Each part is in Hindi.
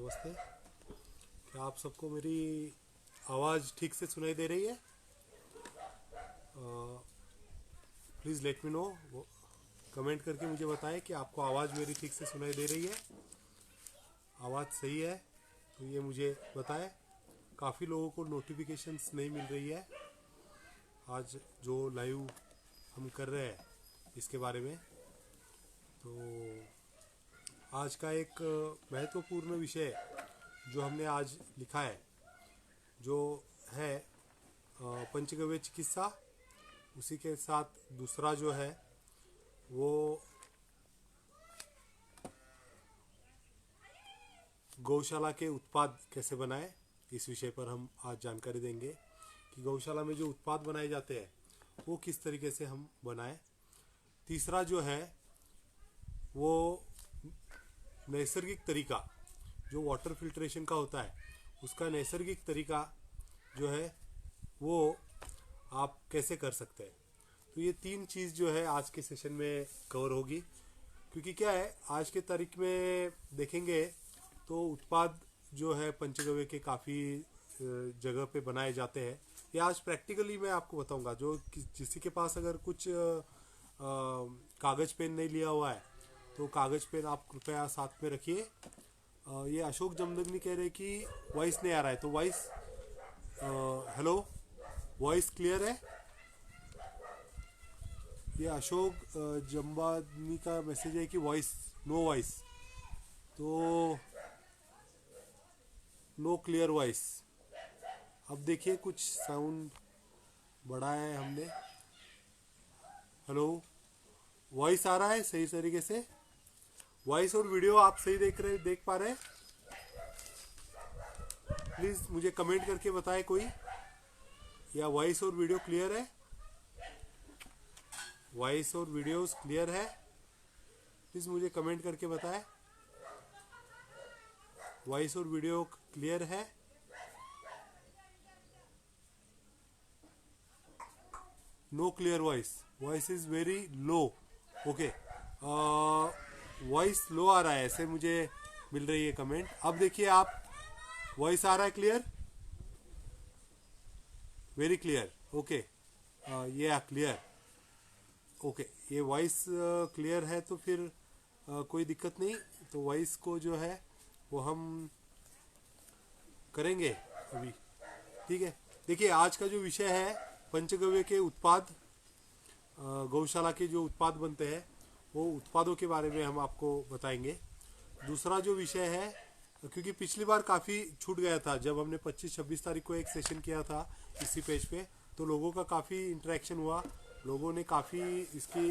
नमस्ते। क्या आप सबको मेरी आवाज़ ठीक से सुनाई दे रही है? Please let me know, comment करके मुझे बताएं कि आपको आवाज़ मेरी ठीक से सुनाई दे रही है। आवाज़ सही है तो ये मुझे बताएं। काफ़ी लोगों को नोटिफिकेशंस नहीं मिल रही है आज जो लाइव हम कर रहे हैं इसके बारे में। तो आज का एक महत्वपूर्ण विषय जो हमने आज लिखा है जो है पंचगव्य चिकित्सा। उसी के साथ दूसरा जो है वो गौशाला के उत्पाद कैसे बनाएं। इस विषय पर हम आज जानकारी देंगे कि गौशाला में जो उत्पाद बनाए जाते हैं वो किस तरीके से हम बनाएं। तीसरा जो है वो नैसर्गिक तरीका जो वाटर फिल्ट्रेशन का होता है उसका नैसर्गिक तरीका जो है वो आप कैसे कर सकते हैं। तो ये तीन चीज़ जो है आज के सेशन में कवर होगी, क्योंकि क्या है आज के तारीख में देखेंगे तो उत्पाद जो है पंचगव्य के काफ़ी जगह पे बनाए जाते हैं। ये आज प्रैक्टिकली मैं आपको बताऊंगा। जो किसी के पास अगर कुछ कागज़ पेन नहीं लिया हुआ है तो कागज़ पेन आप कृपया साथ में रखिए। ये अशोक जमदग्नि कह रहे कि वॉइस नहीं आ रहा है, तो वॉइस हेलो, वॉइस क्लियर है? ये अशोक जम्बादनी का मैसेज है कि वॉइस नो वॉइस, तो नो क्लियर वॉइस। अब देखिए कुछ साउंड बढ़ाया है हमने। हेलो, वॉइस आ रहा है सही तरीके से? वॉइस और वीडियो आप सही देख पा रहे हैं? प्लीज़ मुझे कमेंट करके बताएं कोई, या वॉइस और वीडियो क्लियर है? वॉइस और वीडियोस क्लियर है? प्लीज़ मुझे कमेंट करके बताएं वॉइस और वीडियो क्लियर है? No clear voice, voice is very low. Okay, voice low आ रहा है ऐसे मुझे मिल रही है कमेंट। अब देखिए आप, वॉइस आ रहा है क्लियर? Very clear. ओके, ये क्लियर। ओके, ये वॉइस क्लियर है तो फिर कोई दिक्कत नहीं। तो वॉइस को जो है वो हम करेंगे अभी, ठीक है। देखिए आज का जो विषय है पंचगव्य के उत्पाद, गौशाला के जो उत्पाद बनते हैं वो उत्पादों के बारे में हम आपको बताएंगे। दूसरा जो विषय है, क्योंकि पिछली बार काफ़ी छूट गया था जब हमने 25-26 तारीख को एक सेशन किया था इसी पेज पे, तो लोगों का काफ़ी इंटरेक्शन हुआ, लोगों ने काफ़ी इसकी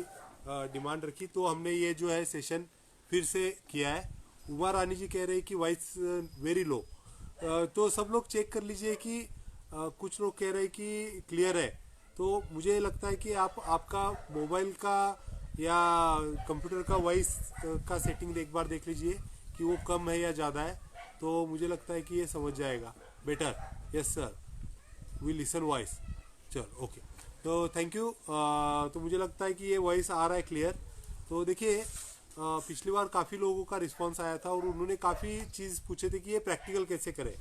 डिमांड रखी, तो हमने ये जो है सेशन फिर से किया है। उमा रानी जी कह रहे हैं कि वॉइस वेरी लो, तो सब लोग चेक कर लीजिए कि कुछ लोग कह रहे हैं कि क्लियर है। तो मुझे लगता है कि आप आपका मोबाइल का या कंप्यूटर का वॉइस का सेटिंग एक बार देख लीजिए कि वो कम है या ज़्यादा है, तो मुझे लगता है कि ये समझ जाएगा better. Yes sir, we listen voice. चलो ओके, तो थैंक यू। तो मुझे लगता है कि ये वॉइस आ रहा है क्लियर। तो देखिए पिछली बार काफ़ी लोगों का रिस्पांस आया था और उन्होंने काफ़ी चीज़ पूछे थे कि ये प्रैक्टिकल कैसे करें।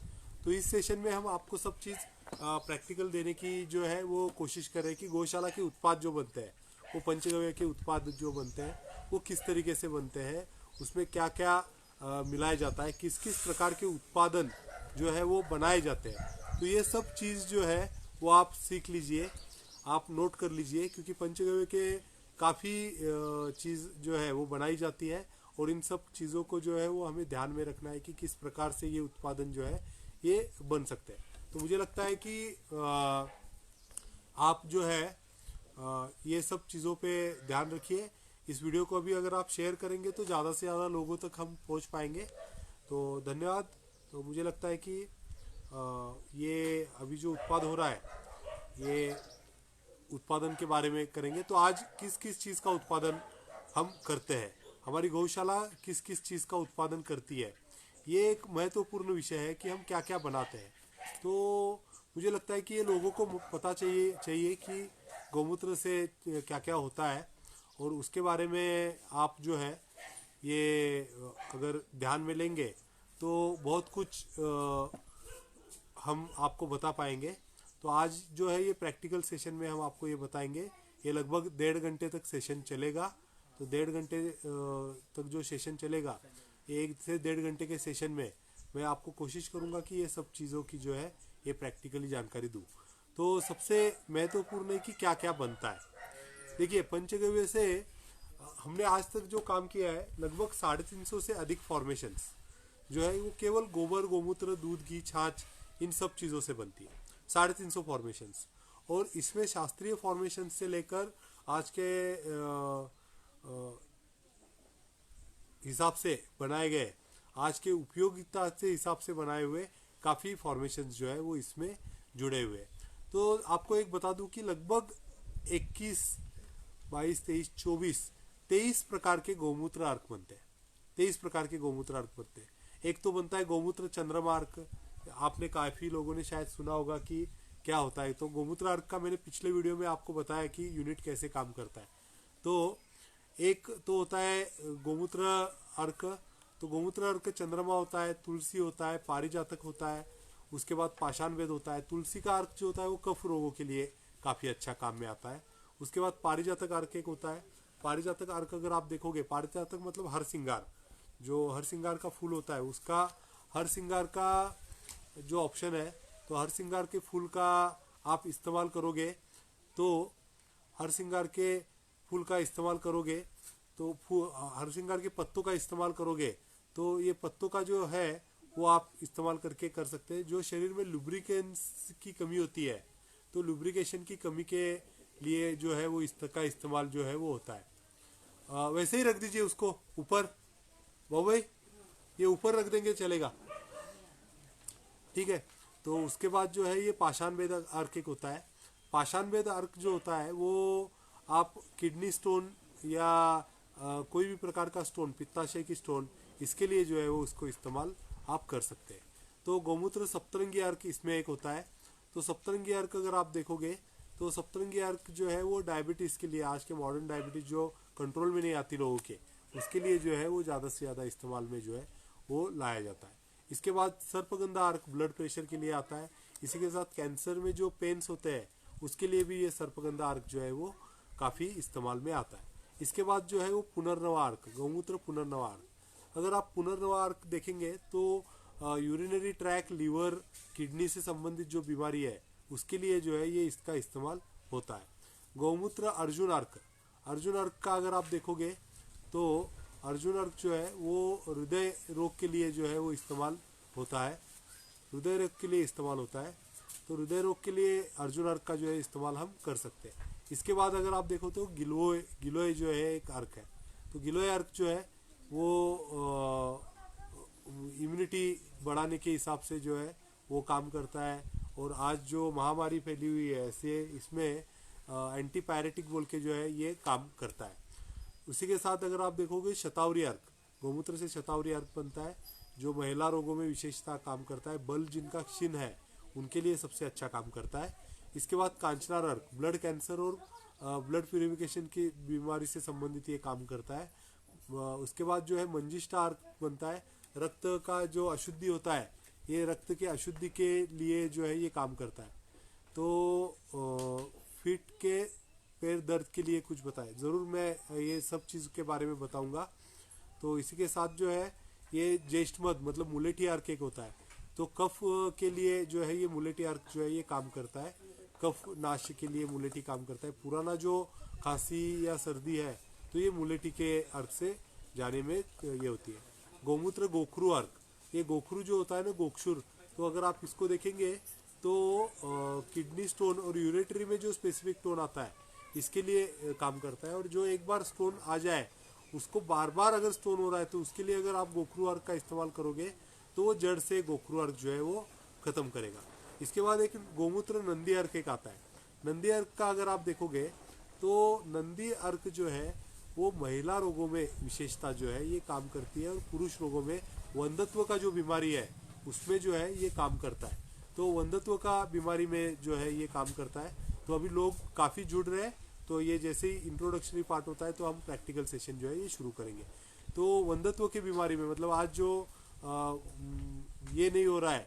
तो इस सेशन में हम आपको सब चीज़ प्रैक्टिकल देने की जो है वो कोशिश करें कि गौशाला के उत्पाद जो बनते हैं, वो पंचगव्य के उत्पाद जो बनते हैं वो किस तरीके से बनते हैं, उसमें क्या क्या मिलाया जाता है, किस किस प्रकार के उत्पादन जो है वो बनाए जाते हैं। तो ये सब चीज़ जो है वो आप सीख लीजिए, आप नोट कर लीजिए, क्योंकि पंचगव्य के काफ़ी चीज़ जो है वो बनाई जाती है और इन सब चीज़ों को जो है वो हमें ध्यान में रखना है कि किस प्रकार से ये उत्पादन जो है ये बन सकते हैं। तो मुझे लगता है कि आप जो है ये सब चीज़ों पे ध्यान रखिए। इस वीडियो को अभी अगर आप शेयर करेंगे तो ज़्यादा से ज़्यादा लोगों तक हम पहुंच पाएंगे। तो धन्यवाद। तो मुझे लगता है कि ये अभी जो उत्पाद हो रहा है ये उत्पादन के बारे में करेंगे। तो आज किस किस चीज़ का उत्पादन हम करते हैं, हमारी गौशाला किस किस चीज़ का उत्पादन करती है, ये एक महत्वपूर्ण विषय है कि हम क्या क्या बनाते हैं। तो मुझे लगता है कि ये लोगों को पता चाहिए कि गौमूत्र से क्या क्या होता है, और उसके बारे में आप जो है ये अगर ध्यान में लेंगे तो बहुत कुछ हम आपको बता पाएंगे। तो आज जो है ये प्रैक्टिकल सेशन में हम आपको ये बताएंगे। ये लगभग 1.5 घंटे तक सेशन चलेगा। तो 1.5 घंटे तक जो सेशन चलेगा, 1 से 1.5 घंटे के सेशन में मैं आपको कोशिश करूंगा कि ये सब चीज़ों की जो है ये प्रैक्टिकली जानकारी दूँ। तो सबसे महत्वपूर्ण है कि क्या क्या बनता है। देखिए, पंचगव्य से हमने आज तक जो काम किया है, लगभग 350 से अधिक फॉर्मेशंस जो है वो केवल गोबर, गोमूत्र, दूध, घी, छाछ, इन सब चीज़ों से बनती है। 350 फॉर्मेशंस। और इसमें शास्त्रीय फॉर्मेशन से लेकर आज के हिसाब से बनाए गए, आज के उपयोगिता से हिसाब से बनाए हुए काफ़ी फॉर्मेशंस जो है वो इसमें जुड़े हुए हैं। तो आपको एक बता दूं कि लगभग 21, 22, 23, 24, 23 प्रकार के गोमूत्र अर्क बनते हैं। 23 प्रकार के गोमूत्र अर्क बनते हैं। एक तो बनता है गोमूत्र चंद्रमा अर्क। आपने काफ़ी लोगों ने शायद सुना होगा कि क्या होता है। तो गोमूत्र अर्क का मैंने पिछले वीडियो में आपको बताया कि यूनिट कैसे काम करता है। तो एक तो होता है गोमूत्र अर्क। तो गोमूत्र अर्क चंद्रमा होता है, तुलसी होता है, पारिजातक होता है, उसके बाद पाषाण वेद होता है। तुलसी का अर्क जो होता है वो कफ रोगों के लिए काफ़ी अच्छा काम में आता है। उसके बाद पारिजातक अर्क एक होता है। पारिजातक अर्क अगर आप देखोगे, पारिजातक मतलब हर सिंगार, जो हर सिंगार का फूल होता है उसका, हर सिंगार का जो ऑप्शन है, तो हर सिंगार के फूल का आप इस्तेमाल करोगे, तो हर सिंगार के फूल का इस्तेमाल करोगे, तो हर सिंगार के पत्तों का इस्तेमाल करोगे, तो ये पत्तों का जो है वो आप इस्तेमाल करके कर सकते हैं। जो शरीर में लुब्रिकेंस की कमी होती है, तो लुब्रिकेशन की कमी के लिए जो है वो इसका इस्तेमाल जो है वो होता है। वैसे ही रख दीजिए उसको ऊपर। वो भाई ये ऊपर रख देंगे चलेगा, ठीक है। तो उसके बाद जो है ये पाषाण वेद अर्क एक होता है। पाषाण वेद अर्क जो होता है वो आप किडनी स्टोन या कोई भी प्रकार का स्टोन, पित्ताशय की स्टोन, इसके लिए जो है वो उसको इस्तेमाल आप कर सकते हैं। तो गोमूत्र सप्तरंगी अर्क इसमें एक होता है। तो सप्तरंगी अर्क अगर आप देखोगे, तो सप्तरंगी अर्क जो है वो डायबिटीज़ के लिए, आज के मॉडर्न डायबिटीज़ जो कंट्रोल में नहीं आती लोगों के, उसके लिए जो है वो ज़्यादा से ज़्यादा इस्तेमाल में जो है वो लाया जाता है। इसके बाद सर्पगंधा अर्क ब्लड प्रेशर के लिए आता है। इसी के साथ कैंसर में जो पेन्स होते हैं उसके लिए भी ये सर्पगंधा अर्क जो है वो काफ़ी इस्तेमाल में आता है। इसके बाद जो है वो पुनर्नवा अर्क, गौमूत्र पुनर्नवा अर्क। अगर आप पुनर्नवा अर्क देखेंगे तो यूरिनरी ट्रैक, लीवर, किडनी से संबंधित जो बीमारी है उसके लिए जो है ये इसका इस्तेमाल होता है। गौमूत्र अर्जुन अर्क, अर्जुन अर्क का अगर आप देखोगे तो अर्जुन अर्क जो है वो हृदय रोग के लिए जो है वो इस्तेमाल होता है। हृदय रोग के लिए इस्तेमाल होता है। तो हृदय रोग के लिए अर्जुन अर्क का जो है इस्तेमाल हम कर सकते हैं। इसके बाद अगर आप देखो तो गिलोय जो है एक अर्क है। तो गिलोय अर्क जो है वो इम्यूनिटी बढ़ाने के हिसाब से जो है वो काम करता है। और आज जो महामारी फैली हुई है ऐसे, इसमें एंटीपायरेटिक बोल के जो है ये काम करता है। उसी के साथ अगर आप देखोगे शतावरी अर्क, गोमूत्र से शतावरी अर्क बनता है, जो महिला रोगों में विशेषता काम करता है। बल जिनका क्षीण है उनके लिए सबसे अच्छा काम करता है। इसके बाद कांचनार अर्क, ब्लड कैंसर और ब्लड प्यूरिफिकेशन की बीमारी से संबंधित ये काम करता है। उसके बाद जो है मंजिष्ठा अर्क बनता है। रक्त का जो अशुद्धि होता है, ये रक्त के अशुद्धि के लिए जो है ये काम करता है। तो फिट के पैर दर्द के लिए कुछ बताएं, ज़रूर मैं ये सब चीज़ के बारे में बताऊंगा। तो इसी के साथ जो है ये ज्येष्ठ मध मतलब मुलेठी अर्क एक होता है। तो कफ के लिए जो है ये मुलेठी अर्क जो है ये काम करता है। कफ नाश के लिए मुलेठी काम करता है। पुराना जो खांसी या सर्दी है तो ये मुलेठी के अर्क से जाने में ये होती है। गोमूत्र गोखरू अर्क, ये गोखरू जो होता है ना, गोक्षुर, तो अगर आप इसको देखेंगे तो किडनी स्टोन और यूरेटरी में जो स्पेसिफिक स्टोन आता है इसके लिए काम करता है। और जो एक बार स्टोन आ जाए, उसको बार बार अगर स्टोन हो रहा है तो उसके लिए अगर आप गोखरू अर्क का इस्तेमाल करोगे तो वो जड़ से गोखरू अर्क जो है वो खत्म करेगा। इसके बाद एक गोमूत्र नंदी अर्क एक आता है। नंदी अर्क का अगर आप देखोगे तो नंदी अर्क जो है वो महिला रोगों में विशेषता जो है ये काम करती है। और पुरुष रोगों में वंध्यत्व का जो बीमारी है उसमें जो है ये काम करता है। तो वंध्यत्व का बीमारी में जो है ये काम करता है। तो अभी लोग काफ़ी जुड़ रहे हैं। तो ये जैसे ही इंट्रोडक्शनरी पार्ट होता है तो हम प्रैक्टिकल सेशन जो है ये शुरू करेंगे। तो वंध्यत्व की बीमारी में मतलब आज जो ये नहीं हो रहा है,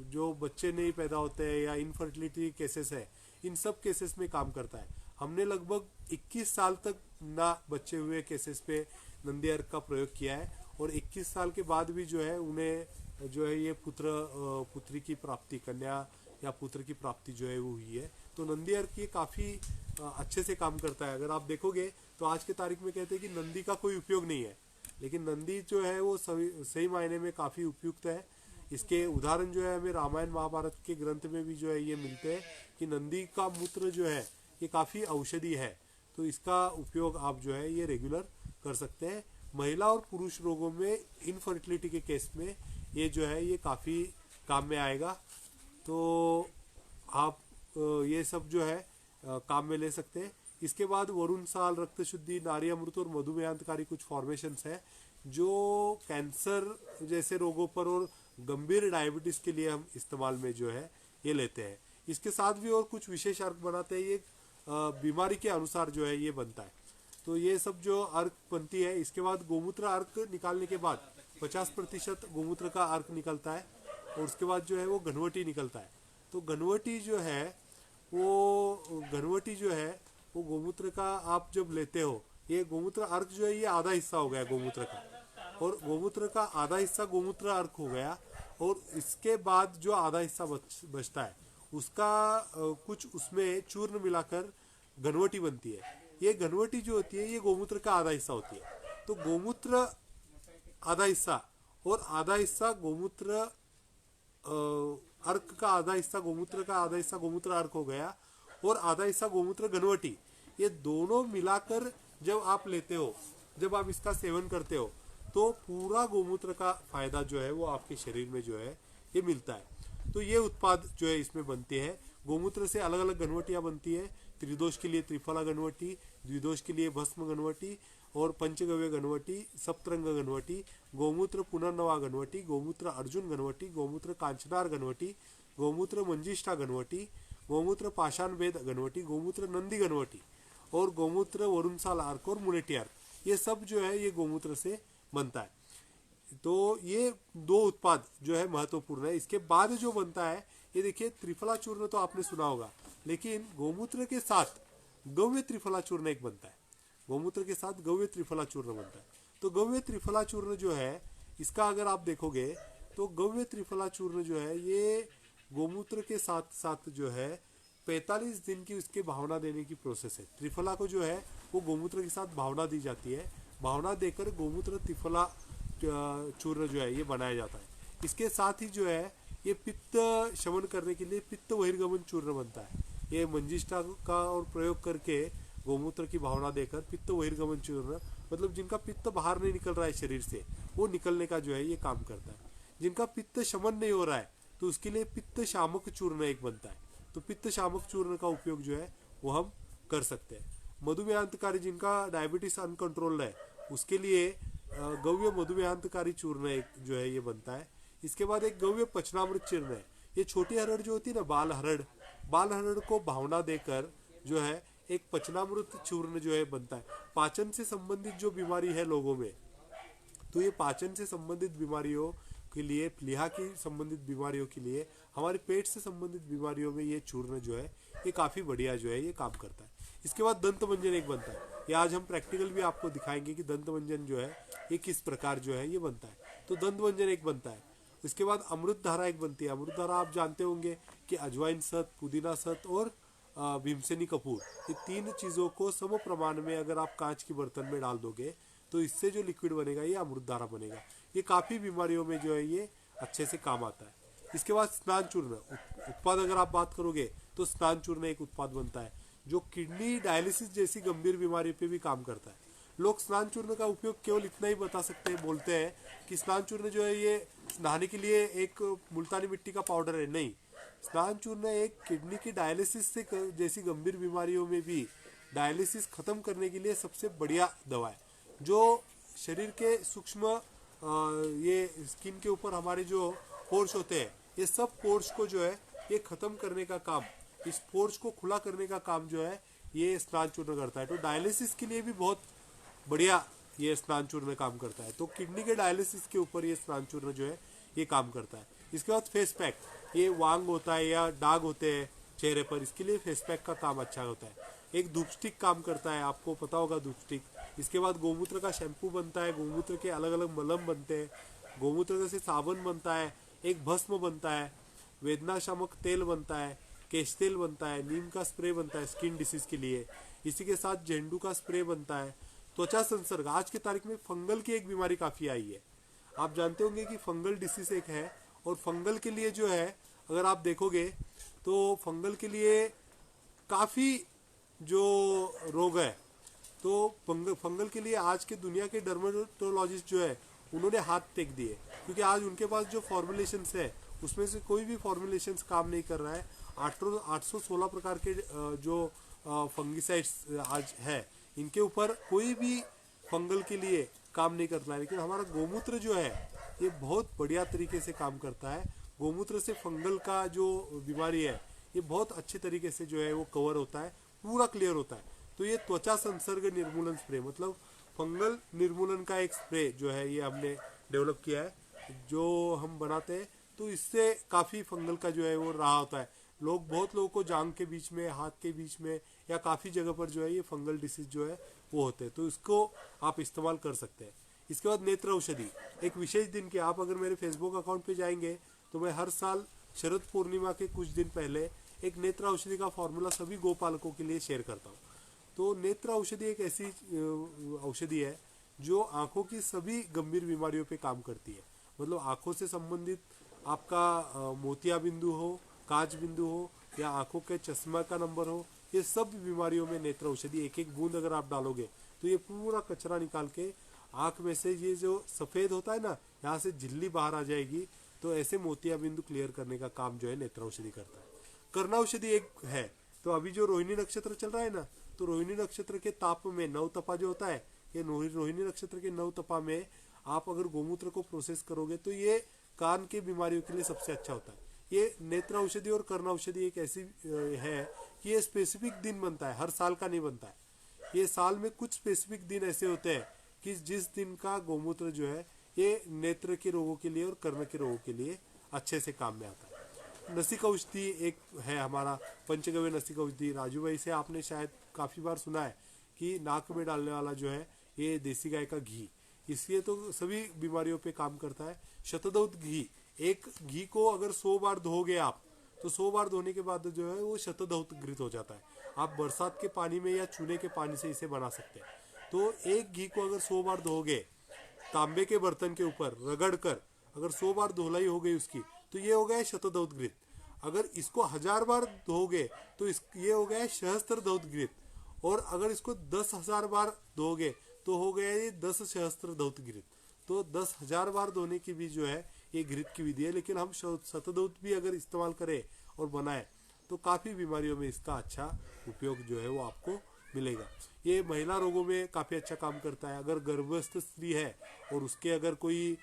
जो बच्चे नहीं पैदा होते हैं या इनफर्टिलिटी केसेस है, इन सब केसेस में काम करता है। हमने लगभग 21 साल तक ना बच्चे हुए केसेस पे नंदी अर्क का प्रयोग किया है, और 21 साल के बाद भी जो है उन्हें जो है ये पुत्री की प्राप्ति, कन्या या पुत्र की प्राप्ति जो है वो हुई है। तो नंदी अर्क ये काफ़ी अच्छे से काम करता है। अगर आप देखोगे तो आज के तारीख में कहते हैं कि नंदी का कोई उपयोग नहीं है, लेकिन नंदी जो है वो सही मायने में काफ़ी उपयुक्त है। इसके उदाहरण जो है हमें रामायण महाभारत के ग्रंथ में भी जो है ये मिलते हैं कि नंदी का मूत्र जो है ये काफ़ी औषधि है, तो इसका उपयोग आप जो है ये रेगुलर कर सकते हैं। महिला और पुरुष रोगों में, इनफर्टिलिटी के केस में ये जो है ये काफ़ी काम में आएगा। तो आप ये सब जो है काम में ले सकते हैं। इसके बाद वरुण साल, रक्त शुद्धि, नारी अमृत और मधुमेहांतकारी कुछ फॉर्मेशंस है जो कैंसर जैसे रोगों पर और गंभीर डायबिटीज के लिए हम इस्तेमाल में जो है ये लेते हैं। इसके साथ भी और कुछ विशेष अर्क बनाते हैं, ये बीमारी के अनुसार जो है ये बनता है। तो ये सब जो अर्क बनती है, इसके बाद गोमूत्र अर्क निकालने के बाद 50% गोमूत्र का अर्क निकलता है, और उसके बाद जो है वो घनवटी निकलता है। तो घनवटी जो है वो गोमूत्र का आप जब लेते हो, ये गोमूत्र अर्क जो है ये आधा हिस्सा हो गया गोमूत्र का, और गोमूत्र का आधा हिस्सा गोमूत्र अर्क हो गया, और इसके बाद जो आधा हिस्सा बचता है उसका कुछ उसमें चूर्ण मिलाकर घनवटी बनती है। ये घनवटी जो होती है ये गोमूत्र का आधा हिस्सा होती है। तो गोमूत्र आधा हिस्सा और आधा हिस्सा गोमूत्र अर्क का आधा हिस्सा गोमूत्र का आधा हिस्सा गोमूत्र अर्क हो गया, और आधा हिस्सा गोमूत्र घनवटी, ये दोनों मिलाकर जब आप लेते हो, जब आप इसका सेवन करते हो, तो पूरा गोमूत्र का फायदा जो है वो आपके शरीर में जो है ये मिलता है। तो ये उत्पाद जो है इसमें बनते हैं। गोमूत्र से अलग अलग घनवटियां बनती है। त्रिदोष के लिए त्रिफला घनवटी, द्विदोष के लिए भस्म घनवटी, और पंचगव्य घनवटी, सप्तरंग घनवटी, गोमूत्र पुनर्नवा घनवटी, गोमूत्र अर्जुन घनवटी, गोमूत्र कांचनार घनवटी, गोमूत्र मंजिष्ठा घनवटी, गोमूत्र पाषाण वेद घनवटी, गोमूत्र नंदी घनवटी, और गोमूत्र वरुणसाल अर्क और मुलेटी अर्क, ये सब जो है ये गोमूत्र से बनता है। तो ये दो उत्पाद जो है महत्वपूर्ण है। इसके बाद जो बनता है ये देखिए, त्रिफला चूर्ण तो आपने सुना होगा, लेकिन गोमूत्र के साथ गव्य त्रिफला चूर्ण एक बनता है। गोमूत्र के साथ गव्य त्रिफला चूर्ण बनता है। तो गव्य त्रिफला चूर्ण जो है इसका अगर आप देखोगे तो गव्य त्रिफला चूर्ण जो है ये गोमूत्र के साथ साथ जो है 45 दिन की उसके भावना देने की प्रोसेस है। त्रिफला को जो है वो गोमूत्र के साथ भावना दी जाती है। भावना देकर गोमूत्र त्रिफला चूर्ण जो है ये बनाया जाता है। इसके साथ ही जो है ये पित्त शमन करने के लिए पित्त बहिर्गमन चूर्ण बनता है। ये मंजिष्ठा का और प्रयोग करके गोमूत्र की भावना देकर पित्त बहिर्गमन चूर्ण, मतलब जिनका पित्त बाहर नहीं निकल रहा है शरीर से, वो निकलने का जो है ये काम करता है। जिनका पित्त शमन नहीं हो रहा है तो उसके लिए पित्त शामक चूर्ण एक बनता है। तो पित्त शामक चूर्ण का उपयोग जो है वो हम कर सकते हैं। मधुमेहांतकारी, जिनका डायबिटीज अनकंट्रोल्ड है, उसके लिए गव्य मधुमेहांतकारी चूर्ण एक जो है ये बनता है। इसके बाद एक गव्य पचनामृत चूर्ण है। ये छोटी हरड़ जो होती है ना, बाल हरड़ को भावना देकर जो है एक पचनामृत चूर्ण जो है बनता है। पाचन से संबंधित जो बीमारी है लोगों में, तो ये पाचन से संबंधित बीमारियों के लिए, प्लीहा की संबंधित बीमारियों के लिए, हमारे पेट से संबंधित बीमारियों में ये चूर्ण जो है ये काफ़ी बढ़िया जो है ये काम करता है। इसके बाद दंत मंजन एक बनता है। ये आज हम प्रैक्टिकल भी आपको दिखाएंगे कि दंत मंजन जो है ये किस प्रकार जो है ये बनता है। तो दंत मंजन एक बनता है। इसके बाद अमृत धारा एक बनती है। अमृत धारा आप जानते होंगे कि अजवाइन सत, पुदीना सत और भीमसेनी कपूर, ये तीन चीज़ों को सम प्रमाण में अगर आप कांच के बर्तन में डाल दोगे तो इससे जो लिक्विड बनेगा ये अमृत धारा बनेगा। ये काफ़ी बीमारियों में जो है ये अच्छे से काम आता है। इसके बाद स्नान चूर्ण उत्पाद अगर आप बात करोगे तो स्नान चूर्ण एक उत्पाद बनता है जो किडनी डायलिसिस जैसी गंभीर बीमारी पे भी काम करता है। लोग स्नान चूर्ण का उपयोग केवल इतना ही बता सकते हैं, बोलते हैं कि स्नान चूर्ण जो है ये नहाने के लिए एक मुल्तानी मिट्टी का पाउडर है। नहीं, स्नान चूर्ण एक किडनी की डायलिसिस से जैसी गंभीर बीमारियों में भी डायलिसिस खत्म करने के लिए सबसे बढ़िया दवा है। जो शरीर के सूक्ष्म ये स्किन के ऊपर हमारे जो पोर्स होते हैं, ये सब पोर्स को जो है ये खत्म करने का काम, इस पोर्स को खुला करने का काम जो है ये स्नान चूर्ण करता है। तो डायलिसिस के लिए भी बहुत बढ़िया ये स्नान चूर्ण काम करता है। तो किडनी के डायलिसिस के ऊपर ये स्नान चूर्ण जो है ये काम करता है। इसके बाद फेस पैक, ये वांग होता है या दाग होते हैं चेहरे पर, इसके लिए फेस पैक का काम अच्छा होता है। एक धूप स्टिक काम करता है, आपको पता होगा धूप स्टिक। इसके बाद गोमूत्र का शैम्पू बनता है, गोमूत्र के अलग अलग मलम बनते हैं, गोमूत्र से साबुन बनता है, एक भस्म बनता है, वेदना शामक तेल बनता है, केश तेल बनता है, नीम का स्प्रे बनता है स्किन डिसीज के लिए। इसी के साथ झंडू का स्प्रे बनता है। त्वचा संसर्ग, आज की तारीख में फंगल की एक बीमारी काफी आई है। आप जानते होंगे कि फंगल डिसीज एक है, और फंगल के लिए जो है अगर आप देखोगे तो फंगल के लिए काफी जो रोग है, तो फंगल के लिए आज के दुनिया के डर्मेटोलॉजिस्ट जो है उन्होंने हाथ टेक दिए, क्योंकि आज उनके पास जो फॉर्मुलेशंस है उसमें से कोई भी फॉर्मुलेशंस काम नहीं कर रहा है। 816 प्रकार के जो फंगिसाइड्स आज है, इनके ऊपर कोई भी फंगल के लिए काम नहीं करता है। लेकिन हमारा गोमूत्र जो है ये बहुत बढ़िया तरीके से काम करता है। गोमूत्र से फंगल का जो बीमारी है ये बहुत अच्छे तरीके से जो है वो कवर होता है, पूरा क्लियर होता है। तो ये त्वचा संसर्ग निर्मूलन स्प्रे, मतलब फंगल निर्मूलन का एक स्प्रे जो है ये हमने डेवलप किया है, जो हम बनाते हैं। तो इससे काफ़ी फंगल का जो है वो रहा होता है। बहुत लोगों को जांग के बीच में, हाथ के बीच में या काफ़ी जगह पर जो है ये फंगल डिसीज जो है वो होते हैं, तो इसको आप इस्तेमाल कर सकते हैं। इसके बाद नेत्र औषधि, एक विशेष दिन के, आप अगर मेरे फेसबुक अकाउंट पे जाएंगे तो मैं हर साल शरद पूर्णिमा के कुछ दिन पहले एक नेत्र औषधि का फॉर्मूला सभी गोपालकों के लिए शेयर करता हूँ। तो नेत्र औषधि एक ऐसी औषधि है जो आंखों की सभी गंभीर बीमारियों पे काम करती है। मतलब आंखों से संबंधित आपका मोतिया बिंदु हो, कांच बिंदु हो, या आंखों के चश्मा का नंबर हो, ये सब बीमारियों में नेत्र औषधि एक एक बूंद अगर आप डालोगे तो ये पूरा कचरा निकाल के आंख में से ये जो सफेद होता है ना, यहाँ से झिल्ली बाहर आ जाएगी। तो ऐसे मोतिया बिंदु क्लियर करने का काम जो है नेत्र औषधि करता है। कर्णाऔषधि एक है, तो अभी जो रोहिणी नक्षत्र चल रहा है ना, तो रोहिणी नक्षत्र के ताप में नव तपा जो होता है, ये रोहिणी नक्षत्र के नव तपा में आप अगर गोमूत्र को प्रोसेस करोगे तो ये कान के बीमारियों के लिए सबसे अच्छा होता है। ये नेत्र औषधि और कर्ण औषधि एक ऐसी है कि ये स्पेसिफिक दिन बनता है, हर साल का नहीं बनता है। ये साल में कुछ स्पेसिफिक दिन ऐसे होते हैं कि जिस दिन का गोमूत्र जो है ये नेत्र के रोगों के लिए और कर्ण के रोगों के लिए अच्छे से काम में आता है। नसिक औषधि एक है हमारा, पंचगव्य नसिक औषधि। राजू भाई से आपने शायद काफ़ी बार सुना है कि नाक में डालने वाला जो है ये देसी गाय का घी, इसलिए तो सभी बीमारियों पे काम करता है। शतदौत घी, एक घी को अगर 100 बार धोगे आप, तो 100 बार धोने के बाद जो है वो शतदौत घृत हो जाता है। आप बरसात के पानी में या चूने के पानी से इसे बना सकते हैं। तो एक घी को अगर 100 बार धोगे तांबे के बर्तन के ऊपर रगड़ कर, अगर 100 बार धुलाई हो गई उसकी, तो ये हो गया शतदौत घृत। अगर इसको 1000 बार धोगे तो ये हो गया सहस्त्रदौत घृत। और अगर इसको 10,000 बार धोगे तो हो गया ये 10 सहस्त्रदौत घृत। तो 10,000 बार धोने की भी जो है ये घृत की विधि है। लेकिन हम शतदौत भी अगर इस्तेमाल करें और बनाएं तो काफ़ी बीमारियों में इसका अच्छा उपयोग जो है वो आपको मिलेगा। ये महिला रोगों में काफ़ी अच्छा काम करता है। अगर गर्भस्थ स्त्री है और उसके अगर कोई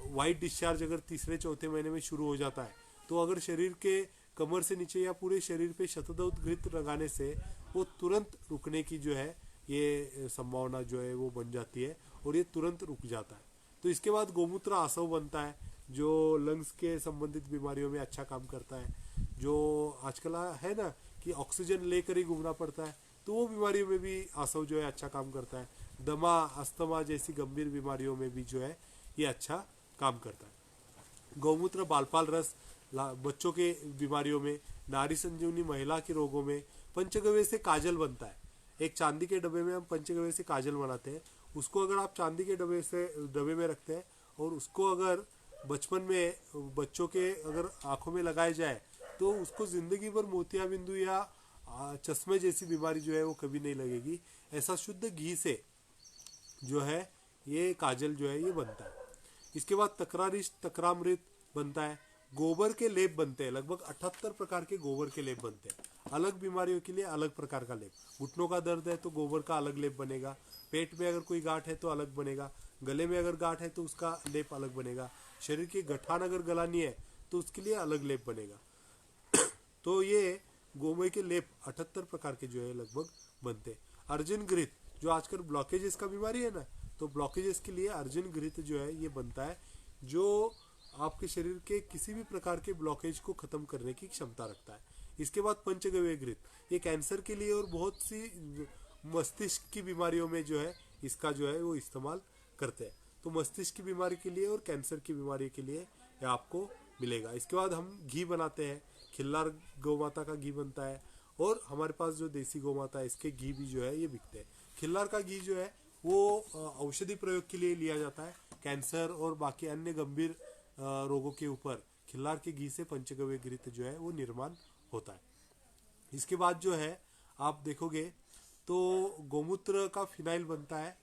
वाइट डिस्चार्ज अगर तीसरे चौथे महीने में शुरू हो जाता है, तो अगर शरीर के कमर से नीचे या पूरे शरीर पे शतदौत घृत लगाने से वो तुरंत रुकने की जो है ये संभावना जो है वो बन जाती है और ये तुरंत रुक जाता है। तो इसके बाद गोमूत्र आसव बनता है जो लंग्स के संबंधित बीमारियों में अच्छा काम करता है। जो आजकल है ना कि ऑक्सीजन लेकर ही घूमना पड़ता है, तो वो बीमारियों में भी आसव जो है अच्छा काम करता है। दमा, अस्थमा जैसी गंभीर बीमारियों में भी जो है ये अच्छा काम करता है। गौमूत्र बालपाल रस बच्चों के बीमारियों में, नारी संजीवनी महिला के रोगों में। पंचगव्य से काजल बनता है। एक चांदी के डब्बे में हम पंचगव्य से काजल बनाते हैं। उसको अगर आप चांदी के डब्बे में रखते हैं और उसको अगर बचपन में बच्चों के अगर आंखों में लगाया जाए तो उसको जिंदगी भर मोतिया बिंदु या चश्मे जैसी बीमारी जो है वो कभी नहीं लगेगी। ऐसा शुद्ध घी से जो है ये काजल जो है ये बनता है। इसके बाद तकरारिष्ट, तकरामृत बनता है। गोबर के लेप बनते हैं, लगभग 78 प्रकार के गोबर के लेप बनते हैं। अलग बीमारियों के लिए अलग प्रकार का लेप। घुटनों का दर्द है तो गोबर का अलग लेप बनेगा। पेट में अगर कोई गांठ है तो अलग बनेगा। गले में अगर गांठ है तो उसका लेप अलग बनेगा। शरीर की गठान अगर गलानी है तो उसके लिए अलग लेप बनेगा। तो ये गोमय के लेप 78 प्रकार के जो है लगभग बनते हैं। अर्जुन घृत जो आजकल ब्लॉकेजेस का बीमारी है ना, तो ब्लॉकेजेस के लिए अर्जुन घृत जो है ये बनता है, जो आपके शरीर के किसी भी प्रकार के ब्लॉकेज को खत्म करने की क्षमता रखता है। इसके बाद पंचगव्य घृत, ये कैंसर के लिए और बहुत सी मस्तिष्क की बीमारियों में जो है इसका जो है वो इस्तेमाल करते हैं। तो मस्तिष्क की बीमारी के लिए और कैंसर की बीमारी के लिए ये आपको मिलेगा। इसके बाद हम घी बनाते हैं, खिल्लार गौ माता का घी बनता है, और हमारे पास जो देसी गौ माता है इसके घी भी जो है ये बिकते हैं। खिल्लार का घी जो है वो औषधि प्रयोग के लिए लिया जाता है, कैंसर और बाकी अन्य गंभीर रोगों के ऊपर खिल्लार के घी से पंचगव्य घृत जो है वो निर्माण होता है। इसके बाद जो है आप देखोगे तो गोमूत्र का फिनाइल बनता है।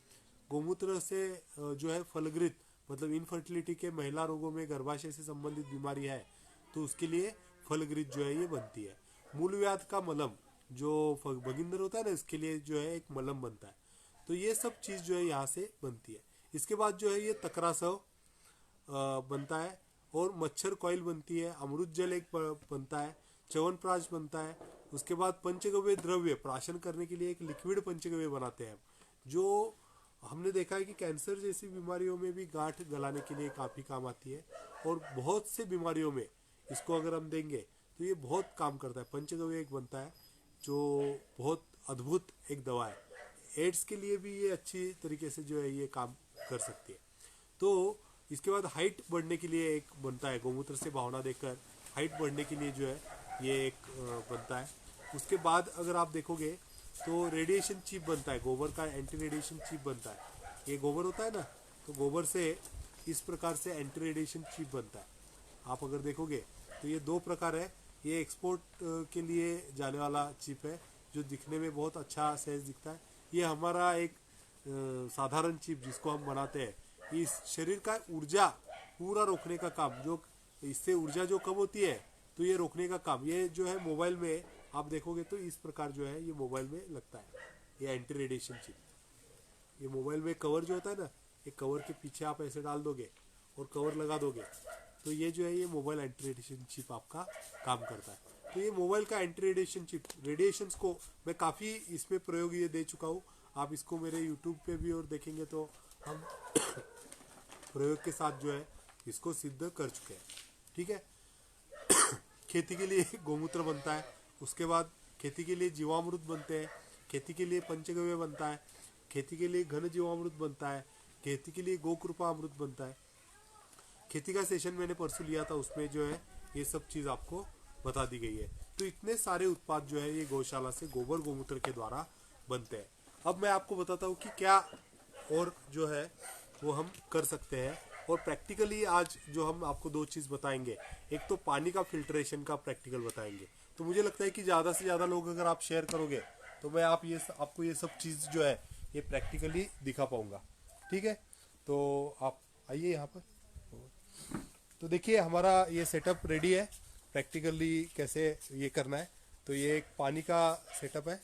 गोमूत्र से जो है फलघृत, मतलब इनफर्टिलिटी के महिला रोगों में गर्भाशय से संबंधित बीमारी है तो उसके लिए फलघृत जो है ये बनती है। मूलव्याध का मलम, जो भगिंदर होता है ना, इसके लिए जो है एक मलम बनता है। तो ये सब चीज़ जो है यहाँ से बनती है। इसके बाद जो है ये तकरासव बनता है, और मच्छर कॉइल बनती है, अमृत जल एक बनता है, च्यवनप्राश बनता है। उसके बाद पंचगव्य द्रव्य, प्राशन करने के लिए एक लिक्विड पंचगव्य बनाते हैं, जो हमने देखा है कि कैंसर जैसी बीमारियों में भी गांठ गलाने के लिए काफ़ी काम आती है, और बहुत से बीमारियों में इसको अगर हम देंगे तो ये बहुत काम करता है। पंचगव्य एक बनता है जो बहुत अद्भुत एक दवा है। एड्स के लिए भी ये अच्छी तरीके से जो है ये काम कर सकती है। तो इसके बाद हाइट बढ़ने के लिए एक बनता है, गोमूत्र से भावना देकर हाइट बढ़ने के लिए जो है ये एक बनता है। उसके बाद अगर आप देखोगे तो रेडिएशन चिप बनता है, गोबर का एंटी रेडिएशन चिप बनता है। ये गोबर होता है ना, तो गोबर से इस प्रकार से एंटी रेडिएशन चिप बनता है। आप अगर देखोगे तो ये दो प्रकार है। ये एक्सपोर्ट के लिए जाने वाला चिप है जो दिखने में बहुत अच्छा सहज दिखता है। ये हमारा एक साधारण चिप जिसको हम बनाते हैं, इस शरीर का ऊर्जा पूरा रोकने का काम, जो इससे ऊर्जा जो कम होती है तो ये रोकने का काम, ये जो है मोबाइल में आप देखोगे तो इस प्रकार जो है ये मोबाइल में लगता है, ये एंटी रेडिएशन चिप। ये मोबाइल में कवर जो होता है ना, ये कवर के पीछे आप ऐसे डाल दोगे और कवर लगा दोगे तो ये जो है ये मोबाइल एंटी रेडिएशन चिप आपका काम करता है। तो ये मोबाइल का एंटी रेडिएशन चिप, रेडिएशंस को मैं काफ़ी इसमें प्रयोग ये दे चुका हूँ। आप इसको मेरे यूट्यूब पे भी और देखेंगे तो हम प्रयोग के साथ जो है इसको सिद्ध कर चुके हैं। ठीक है। खेती के लिए गोमूत्र बनता है, उसके बाद खेती के लिए जीवामृत बनते हैं, खेती के लिए पंचगव्य बनता है, खेती के लिए घन जीवामृत बनता है, खेती के लिए गोकृपा अमृत बनता है। खेती का सेशन मैंने परसों लिया था, उसमें जो है ये सब चीज़ आपको बता दी गई है। तो इतने सारे उत्पाद जो है ये गौशाला से गोबर गोमूत्र के द्वारा बनते हैं। अब मैं आपको बताता हूँ कि क्या और जो है वो हम कर सकते हैं, और प्रैक्टिकली आज जो हम आपको दो चीज़ बताएंगे, एक तो पानी का फिल्ट्रेशन का प्रैक्टिकल बताएंगे। तो मुझे लगता है कि ज़्यादा से ज़्यादा लोग अगर आप शेयर करोगे तो मैं आपको ये सब चीज़ जो है ये प्रैक्टिकली दिखा पाऊंगा। ठीक है, तो आप आइए यहाँ पर। तो देखिए हमारा ये सेटअप रेडी है, प्रैक्टिकली कैसे ये करना है। तो ये एक पानी का सेटअप है,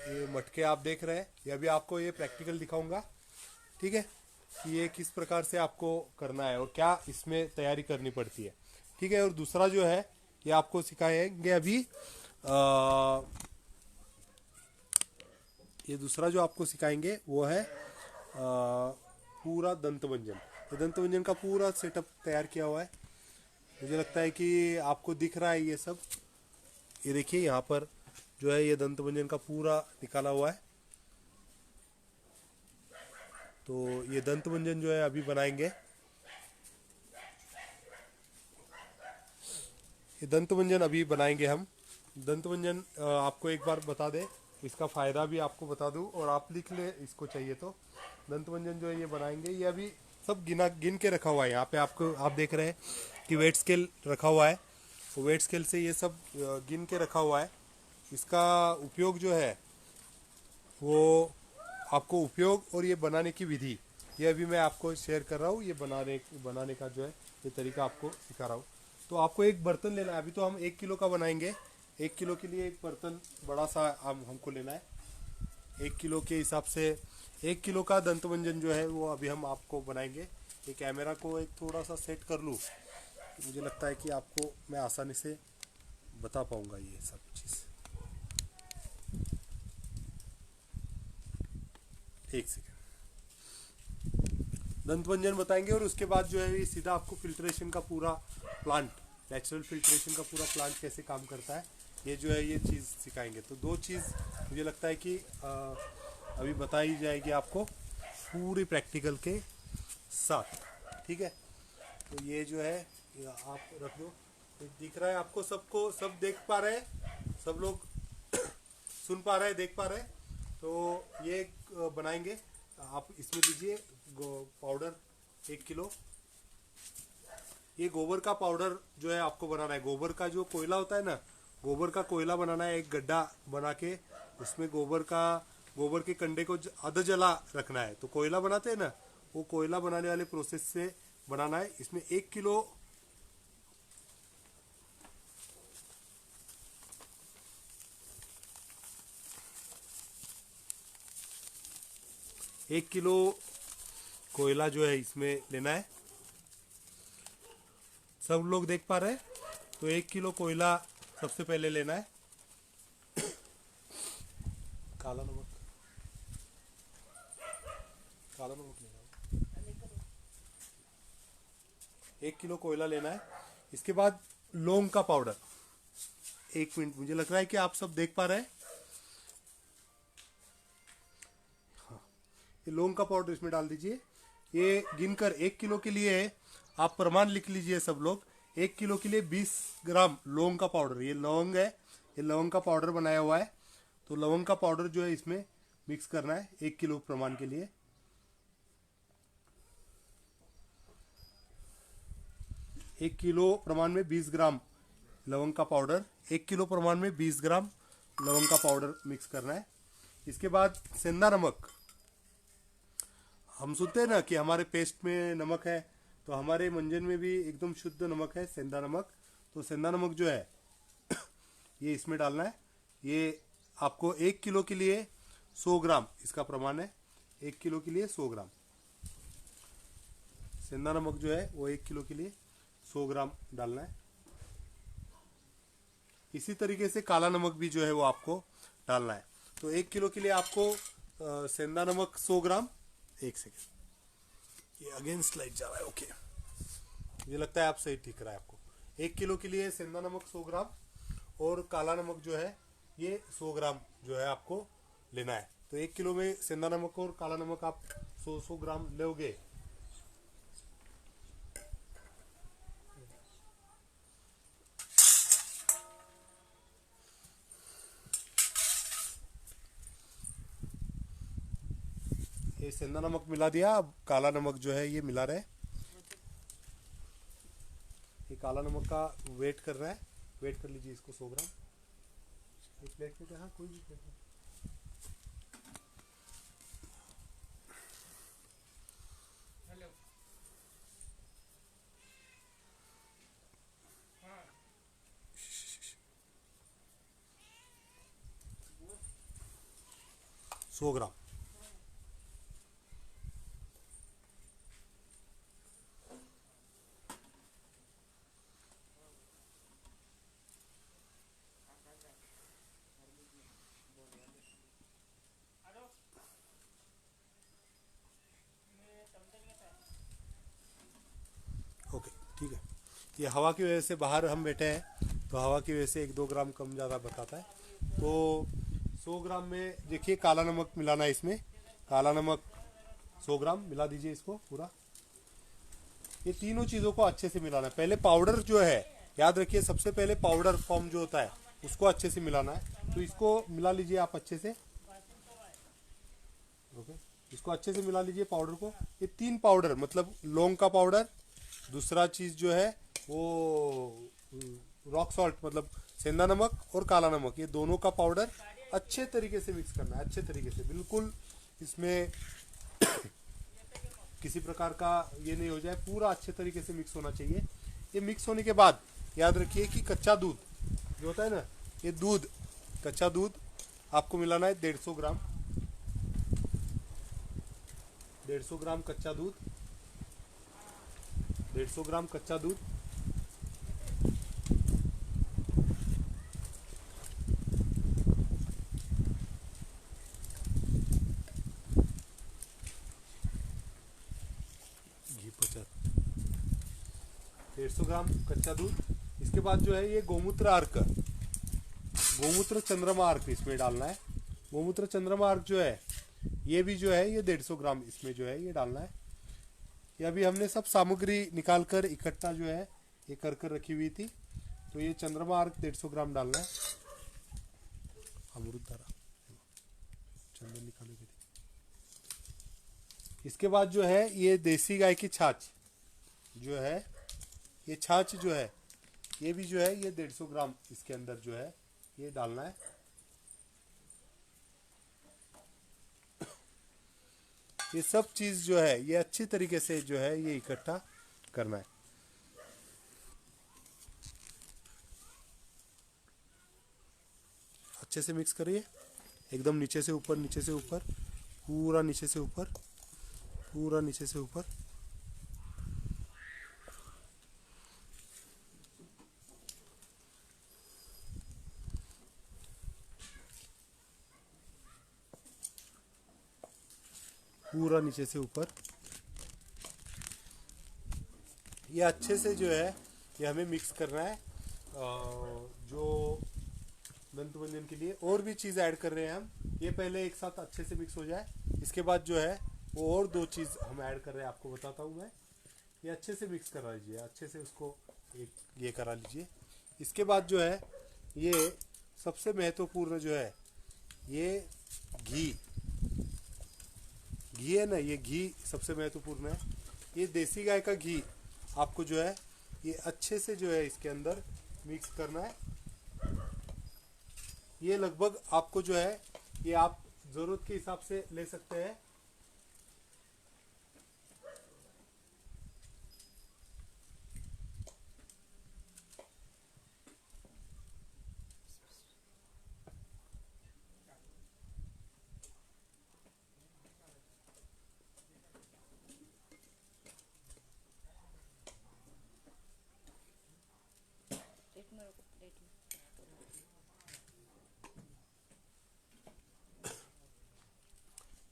ये मटके आप देख रहे हैं, ये अभी आपको ये प्रैक्टिकल दिखाऊंगा। ठीक है, कि ये किस प्रकार से आपको करना है और क्या इसमें तैयारी करनी पड़ती है। ठीक है, और दूसरा जो है ये आपको सिखाएंगे अभी ये दूसरा जो आपको सिखाएंगे वो है पूरा दंतमंजन। ये दंतमंजन का पूरा सेटअप तैयार किया हुआ है। मुझे लगता है कि आपको दिख रहा है ये सब। ये देखिए यहाँ पर जो है ये दंतमंजन का पूरा निकाला हुआ है। तो ये दंतमंजन जो है अभी बनाएंगे। ये दंतमंजन अभी बनाएंगे हम। दंतमंजन आपको एक बार बता दें, इसका फ़ायदा भी आपको बता दूं और आप लिख ले इसको चाहिए तो। दंतमंजन जो है ये बनाएंगे, ये अभी सब गिन के रखा हुआ है। यहाँ पे आपको आप देख रहे हैं कि वेट स्केल रखा हुआ है, तो वेट स्केल से ये सब गिन के रखा हुआ है। इसका उपयोग जो है वो आपको उपयोग और ये बनाने की विधि ये अभी मैं आपको शेयर कर रहा हूँ। ये बनाने का जो है ये तरीका आपको सिखा रहा हूँ। तो आपको एक बर्तन लेना है। अभी तो हम 1 किलो का बनाएंगे। 1 किलो के लिए एक बर्तन बड़ा सा हमको लेना है। 1 किलो के हिसाब से 1 किलो का दंतमंजन जो है वो अभी हम आपको बनाएंगे। ये कैमरा को एक थोड़ा सा सेट कर लूँ तो मुझे लगता है कि आपको मैं आसानी से बता पाऊँगा ये सब चीज़। एक सेकेंड, दंतमंजन बताएंगे और उसके बाद जो है ये सीधा आपको फिल्ट्रेशन का पूरा प्लांट, नेचुरल फिल्ट्रेशन का पूरा प्लांट कैसे काम करता है ये जो है ये चीज़ सिखाएंगे। तो दो चीज़ मुझे लगता है कि अभी बताई जाएगी आपको पूरी प्रैक्टिकल के साथ, ठीक है। तो ये जो है ये आप रख दो, ये दिख रहा है आपको, सबको सब देख पा रहे हैं, सब लोग सुन पा रहे हैं, देख पा रहे हैं। तो ये बनाएंगे, आप इसमें लीजिए पाउडर 1 किलो। ये गोबर का पाउडर जो है आपको बनाना है, गोबर का जो कोयला होता है ना, गोबर का कोयला बनाना है। एक गड्ढा बना के उसमें गोबर के कंडे को आधा जला रखना है। तो कोयला बनाते हैं ना, वो कोयला बनाने वाले प्रोसेस से बनाना है। इसमें 1 किलो कोयला जो है इसमें लेना है। सब लोग देख पा रहे हैं? तो 1 किलो कोयला सबसे पहले लेना है। काला नमक लेना है, 1 किलो कोयला लेना है। इसके बाद लौंग का पाउडर, 1 मिनट, मुझे लग रहा है कि आप सब देख पा रहे हैं। हाँ, ये लौंग का पाउडर इसमें डाल दीजिए। ये गिनकर 1 किलो के लिए है, आप प्रमाण लिख लीजिए सब लोग। 1 किलो के लिए 20 ग्राम लौंग का पाउडर, ये लौंग है, ये लौंग का पाउडर बनाया हुआ है। तो लौंग का पाउडर जो है इसमें मिक्स करना है 1 किलो प्रमाण के लिए। 1 किलो प्रमाण में 20 ग्राम लवंग का पाउडर, 1 किलो प्रमाण में 20 ग्राम लवंग का पाउडर मिक्स करना है। इसके बाद सेंधा नमक, हम सुनते हैं ना कि हमारे पेस्ट में नमक है, तो हमारे मंजन में भी एकदम शुद्ध नमक है, सेंधा नमक। तो सेंधा नमक जो है ये इसमें डालना है। ये आपको 1 किलो के लिए 100 ग्राम इसका प्रमाण है, 1 किलो के लिए 100 ग्राम सेंधा नमक जो है वो 1 किलो के लिए 100 ग्राम डालना है। इसी तरीके से काला नमक भी जो है वो आपको डालना है। तो 1 किलो के लिए आपको सेंधा नमक 100 ग्राम, 1 सेकेंड, ये अगेन स्लाइड जा रहा है, ओके। मुझे लगता है आप सही ठीक रहा है आपको। 1 किलो के लिए सेंधा नमक 100 ग्राम और काला नमक जो है ये 100 ग्राम जो है आपको लेना है। तो 1 किलो में सेंधा नमक और काला नमक आप 100 ग्राम लोगे। ये सेंधा नमक मिला दिया, अब काला नमक जो है ये मिला रहे। ये काला नमक का वेट कर रहा है, वेट कर लीजिए इसको 100 ग्राम। एक प्लेट में, हाँ कोई भी प्लेट में। हेलो, हाँ 100 ग्राम। ओके, ठीक है। ये हवा की वजह से बाहर हम बैठे हैं, तो हवा की वजह से 1-2 ग्राम कम ज़्यादा बताता है। तो 100 ग्राम में देखिए काला नमक मिलाना है इसमें, काला नमक 100 ग्राम मिला दीजिए इसको पूरा। ये तीनों चीज़ों को अच्छे से मिलाना है। पहले पाउडर जो है, याद रखिए सबसे पहले पाउडर फॉर्म जो होता है उसको अच्छे से मिलाना है। तो इसको मिला लीजिए आप अच्छे से, ओके। इसको अच्छे से मिला लीजिए पाउडर को। ये 3 पाउडर, मतलब लौंग का पाउडर, दूसरा चीज़ जो है वो रॉक सॉल्ट मतलब सेंधा नमक और काला नमक, ये दोनों का पाउडर अच्छे तरीके से मिक्स करना है, अच्छे तरीके से, बिल्कुल इसमें किसी प्रकार का ये नहीं हो जाए, पूरा अच्छे तरीके से मिक्स होना चाहिए। ये मिक्स होने के बाद याद रखिए कि कच्चा दूध जो होता है ना, ये दूध, कच्चा दूध आपको मिलाना है 150 ग्राम, 150 ग्राम कच्चा दूध, 150 ग्राम कच्चा दूध। 150 ग्राम कच्चा दूध। इसके बाद जो है ये गोमूत्र अर्क, गोमूत्र चंद्रमा अर्क इसमें डालना है। गोमूत्र चंद्रमा अर्क जो है ये भी जो है ये 150 ग्राम इसमें जो है ये डालना है। ये अभी हमने सब सामग्री निकाल कर इकट्ठा जो है ये कर कर रखी हुई थी। तो ये चंद्रमा अर्क 150 ग्राम डालना है। अमृत धारा चंदन निकाले गए थे। इसके बाद जो है ये देसी गाय की छाछ जो है, ये छाछ जो है ये भी जो है ये 150 ग्राम इसके अंदर जो है ये डालना है। ये सब चीज जो है ये अच्छी तरीके से जो है ये इकट्ठा करना है। अच्छे से मिक्स करिए, एकदम नीचे से ऊपर, नीचे से ऊपर, पूरा नीचे से ऊपर, पूरा नीचे से ऊपर। पूरा नीचे से ऊपर। ये अच्छे से जो है ये हमें मिक्स करना है। जो दंत मंजन के लिए और भी चीज़ ऐड कर रहे हैं हम, ये पहले एक साथ अच्छे से मिक्स हो जाए। इसके बाद जो है वो और दो चीज़ हम ऐड कर रहे हैं, आपको बताता हूँ मैं। ये अच्छे से मिक्स करा लीजिए, अच्छे से उसको एक ये करा लीजिए। इसके बाद जो है ये सबसे महत्वपूर्ण जो है ये घी है ना, ये घी सबसे महत्वपूर्ण है। ये देसी गाय का घी आपको जो है ये अच्छे से जो है इसके अंदर मिक्स करना है। ये लगभग आपको जो है ये आप जरूरत के हिसाब से ले सकते हैं।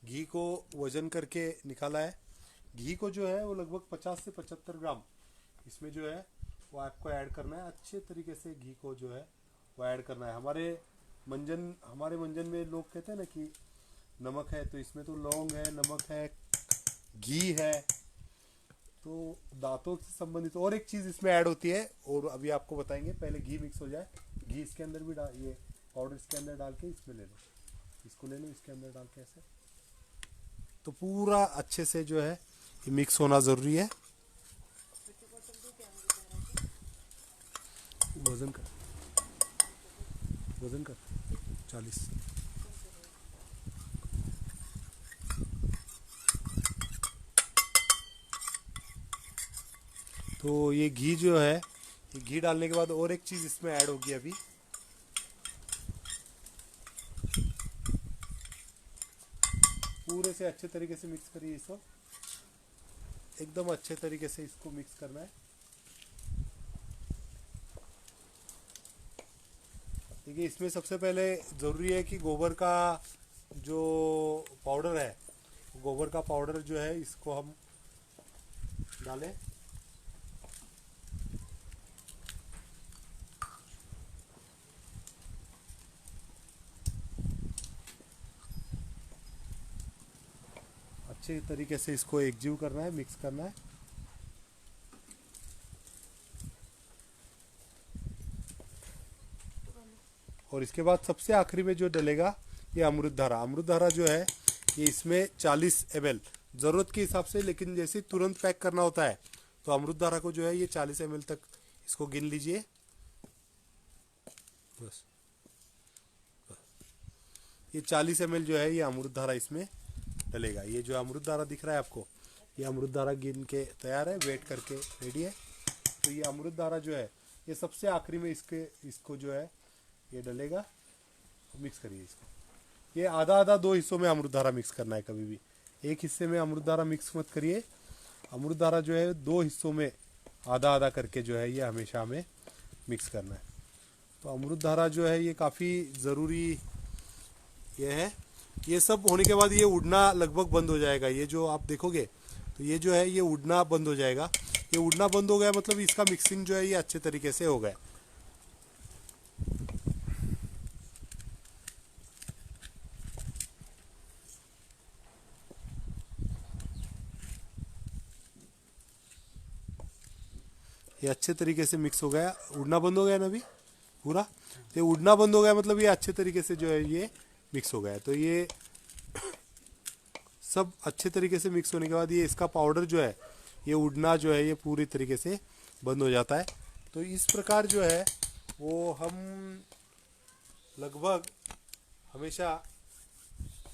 घी को वजन करके निकाला है। घी को जो है वो लगभग 50 से 75 ग्राम इसमें जो है वो आपको ऐड करना है। अच्छे तरीके से घी को जो है वो ऐड करना है। हमारे मंजन में लोग कहते हैं ना कि नमक है, तो इसमें तो लौंग है, नमक है, घी है, तो दांतों से संबंधित और एक चीज़ इसमें ऐड होती है और अभी आपको बताएंगे। पहले घी मिक्स हो जाए, घी इसके अंदर भी डाल, ये पाउडर इसके अंदर डाल के इसमें ले लो, इसको ले लो, इसके अंदर डाल के ऐसे, तो पूरा अच्छे से जो है ये मिक्स होना ज़रूरी है। वजन कर 40। तो ये घी जो है, ये घी डालने के बाद और एक चीज़ इसमें ऐड होगी अभी। पूरे से अच्छे तरीके से मिक्स करिए इसको, एकदम अच्छे तरीके से इसको मिक्स करना है। देखिए इसमें सबसे पहले ज़रूरी है कि गोबर का जो पाउडर है, गोबर का पाउडर जो है इसको हम डालें। अच्छे तरीके से इसको एकजीव करना है, मिक्स करना है। और इसके बाद सबसे आखिरी में जो डलेगा ये अमृत धारा। अमृत धारा जो है ये इसमें 40 ml ज़रूरत के हिसाब से, लेकिन जैसे तुरंत पैक करना होता है तो अमृत धारा को जो है ये 40 ml तक इसको गिन लीजिए। बस ये 40 ml जो है ये अमृत धारा इसमें डलेगा। ये जो अमृत धारा दिख रहा है आपको, ये अमृत धारा गिन के तैयार है, वेट करके रेडी है। तो ये अमृत धारा जो है ये सबसे आखिरी में इसको जो है ये डलेगा। मिक्स करिए इसको, ये आधा आधा 2 हिस्सों में अमृत धारा मिक्स करना है। कभी भी एक हिस्से में अमृत धारा मिक्स मत करिए। अमृत धारा जो है 2 हिस्सों में आधा आधा करके जो है ये हमेशा हमें मिक्स करना है। तो अमृत धारा जो है ये काफ़ी ज़रूरी ये है। ये सब होने के बाद ये उड़ना लगभग बंद हो जाएगा। ये जो आप देखोगे तो ये जो है ये उड़ना बंद हो जाएगा। ये उड़ना बंद हो गया मतलब इसका मिक्सिंग जो है ये अच्छे तरीके से हो गया। ये अच्छे तरीके से मिक्स हो गया, उड़ना बंद हो गया ना अभी पूरा। तो उड़ना बंद हो गया मतलब ये अच्छे तरीके से जो है ये मिक्स हो गया। तो ये सब अच्छे तरीके से मिक्स होने के बाद ये इसका पाउडर जो है ये उड़ना जो है ये पूरी तरीके से बंद हो जाता है। तो इस प्रकार जो है वो हम लगभग हमेशा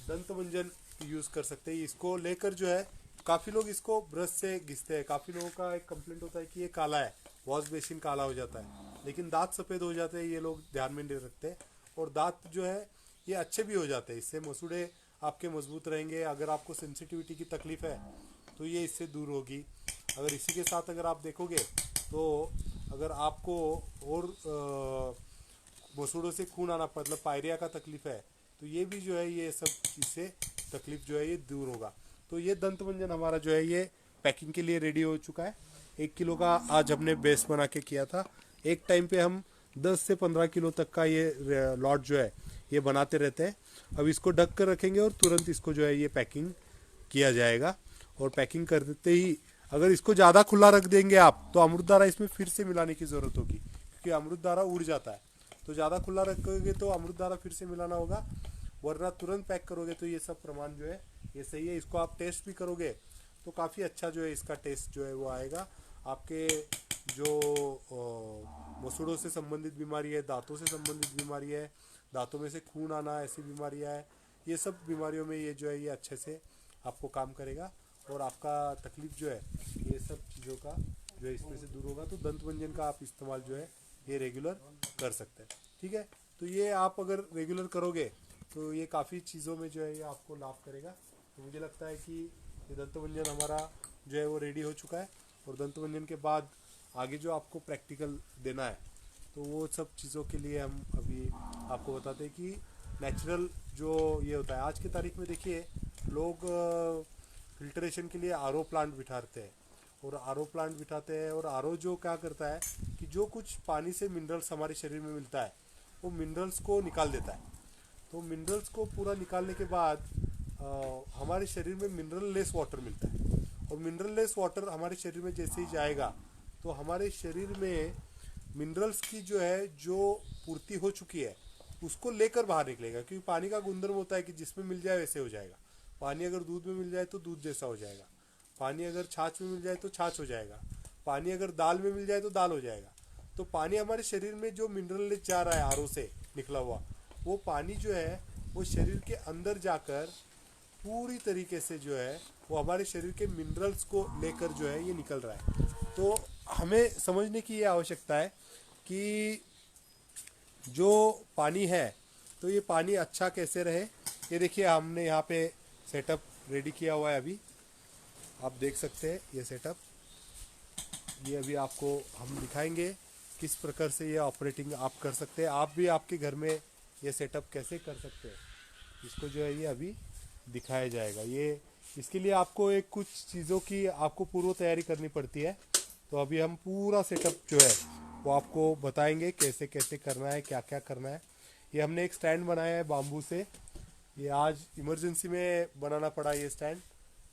दंत मंजन यूज़ कर सकते हैं। इसको लेकर जो है काफ़ी लोग इसको ब्रश से घिसते हैं। काफ़ी लोगों का एक कंप्लेंट होता है कि ये काला है, वॉश बेसिन काला हो जाता है, लेकिन दांत सफ़ेद हो जाते हैं, ये लोग ध्यान में नहीं रखते। और दांत जो है ये अच्छे भी हो जाते हैं, इससे मसूड़े आपके मजबूत रहेंगे। अगर आपको सेंसिटिविटी की तकलीफ है तो ये इससे दूर होगी। अगर इसी के साथ अगर आप देखोगे तो अगर आपको और मसूड़ों से खून आना मतलब पायरिया का तकलीफ है तो ये भी जो है ये सब इससे तकलीफ जो है ये दूर होगा। तो ये दंत मंजन हमारा जो है ये पैकिंग के लिए रेडी हो चुका है। 1 किलो का आज हमने बेस बना के किया था। एक टाइम पे हम 10 से 15 किलो तक का ये लॉट जो है ये बनाते रहते हैं। अब इसको ढक कर रखेंगे और तुरंत इसको जो है ये पैकिंग किया जाएगा। और पैकिंग करते ही अगर इसको ज़्यादा खुला रख देंगे आप तो अमृतधारा इसमें फिर से मिलाने की ज़रूरत होगी, क्योंकि अमृतधारा उड़ जाता है। तो ज़्यादा खुला रखोगे तो अमृतधारा फिर से मिलाना होगा, वरना तुरंत पैक करोगे तो ये सब प्रमाण जो है ये सही है। इसको आप टेस्ट भी करोगे तो काफ़ी अच्छा जो है इसका टेस्ट जो है वो आएगा। आपके जो मसूड़ों से संबंधित बीमारी है, दांतों से संबंधित बीमारी है, दांतों में से खून आना, ऐसी बीमारियां है, ये सब बीमारियों में ये जो है ये अच्छे से आपको काम करेगा। और आपका तकलीफ जो है ये सब चीज़ों का जो है इसमें से दूर होगा। तो दंत मंजन का आप इस्तेमाल जो है ये रेगुलर कर सकते हैं। ठीक है, तो ये आप अगर रेगुलर करोगे तो ये काफ़ी चीज़ों में जो है ये आपको लाभ करेगा। तो मुझे लगता है कि ये दंत मंजन हमारा जो है वो रेडी हो चुका है। और दंत मंजन के बाद आगे जो आपको प्रैक्टिकल देना है तो वो सब चीज़ों के लिए हम अभी आपको बताते हैं कि नेचुरल जो ये होता है। आज की तारीख में देखिए लोग फिल्ट्रेशन के लिए आरओ प्लांट बिठाते हैं और आरओ प्लांट बिठाते हैं। और आरओ जो क्या करता है कि जो कुछ पानी से मिनरल्स हमारे शरीर में मिलता है वो मिनरल्स को निकाल देता है। तो मिनरल्स को पूरा निकालने के बाद हमारे शरीर में मिनरल लेस वाटर मिलता है। और मिनरल लेस वाटर हमारे शरीर में जैसे ही जाएगा तो हमारे शरीर में मिनरल्स की जो है जो पूर्ति हो चुकी है उसको लेकर बाहर निकलेगा। क्योंकि पानी का गुणधर्म होता है कि जिसमें मिल जाए वैसे हो जाएगा। पानी अगर दूध में मिल जाए तो दूध जैसा हो जाएगा, पानी अगर छाछ में मिल जाए तो छाछ हो जाएगा, पानी अगर दाल में मिल जाए तो दाल हो जाएगा। तो पानी हमारे शरीर में जो मिनरल लेस जा रहा है आरओ से निकला हुआ, वो पानी जो है वो शरीर के अंदर जाकर पूरी तरीके से जो है वो हमारे शरीर के मिनरल्स को लेकर जो है ये निकल रहा है। तो हमें समझने की ये आवश्यकता है कि जो पानी है तो ये पानी अच्छा कैसे रहे। ये देखिए हमने यहाँ पे सेटअप रेडी किया हुआ है। अभी आप देख सकते हैं ये सेटअप, ये अभी आपको हम दिखाएंगे किस प्रकार से ये ऑपरेटिंग आप कर सकते हैं। आप भी आपके घर में ये सेटअप कैसे कर सकते हैं इसको जो है ये अभी दिखाया जाएगा। ये इसके लिए आपको एक कुछ चीज़ों की आपको पूर्व तैयारी करनी पड़ती है। तो अभी हम पूरा सेटअप जो है वो आपको बताएंगे कैसे कैसे करना है, क्या क्या करना है। ये हमने एक स्टैंड बनाया है बाम्बू से, ये आज इमरजेंसी में बनाना पड़ा ये स्टैंड।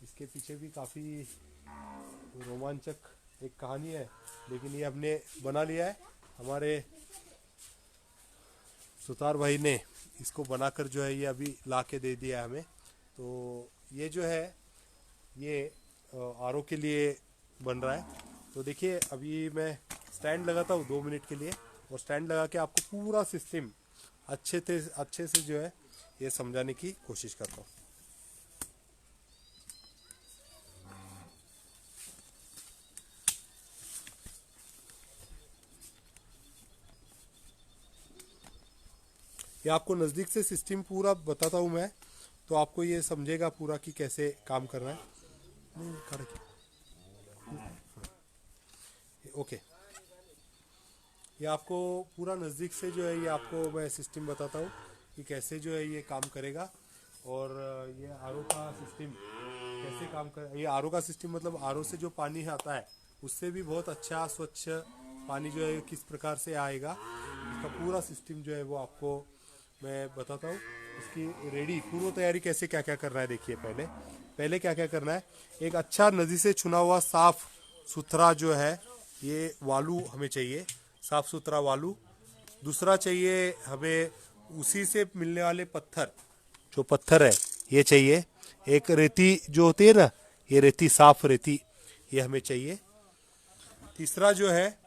इसके पीछे भी काफ़ी रोमांचक एक कहानी है, लेकिन ये हमने बना लिया है। हमारे सुतार भाई ने इसको बनाकर जो है ये अभी ला के दे दिया है हमें। तो ये जो है ये आरओ के लिए बन रहा है। तो देखिए अभी मैं स्टैंड लगाता हूँ 2 मिनट के लिए, और स्टैंड लगा के आपको पूरा सिस्टम अच्छे से जो है ये समझाने की कोशिश करता हूँ। ये आपको नज़दीक से सिस्टम पूरा बताता हूँ मैं, तो आपको ये समझेगा पूरा कि कैसे काम कर रहा है। ओके, ये आपको पूरा नज़दीक से जो है ये आपको मैं सिस्टम बताता हूँ कि कैसे जो है ये काम करेगा। और ये आरओ का सिस्टम कैसे काम कर, ये आरओ का सिस्टम मतलब आरओ से जो पानी आता है उससे भी बहुत अच्छा स्वच्छ पानी जो है किस प्रकार से आएगा, इसका पूरा सिस्टम जो है वो आपको मैं बताता हूँ। इसकी रेडी पूर्व तैयारी कैसे क्या क्या करना है देखिए। पहले पहले क्या क्या करना है, एक अच्छा नदी से चुना हुआ साफ सुथरा जो है ये वालू हमें चाहिए, साफ सुथरा वालू। दूसरा चाहिए हमें उसी से मिलने वाले पत्थर, जो पत्थर है ये चाहिए। एक रेती जो होती है ना, ये रेती, साफ रेती, ये हमें चाहिए। तीसरा जो है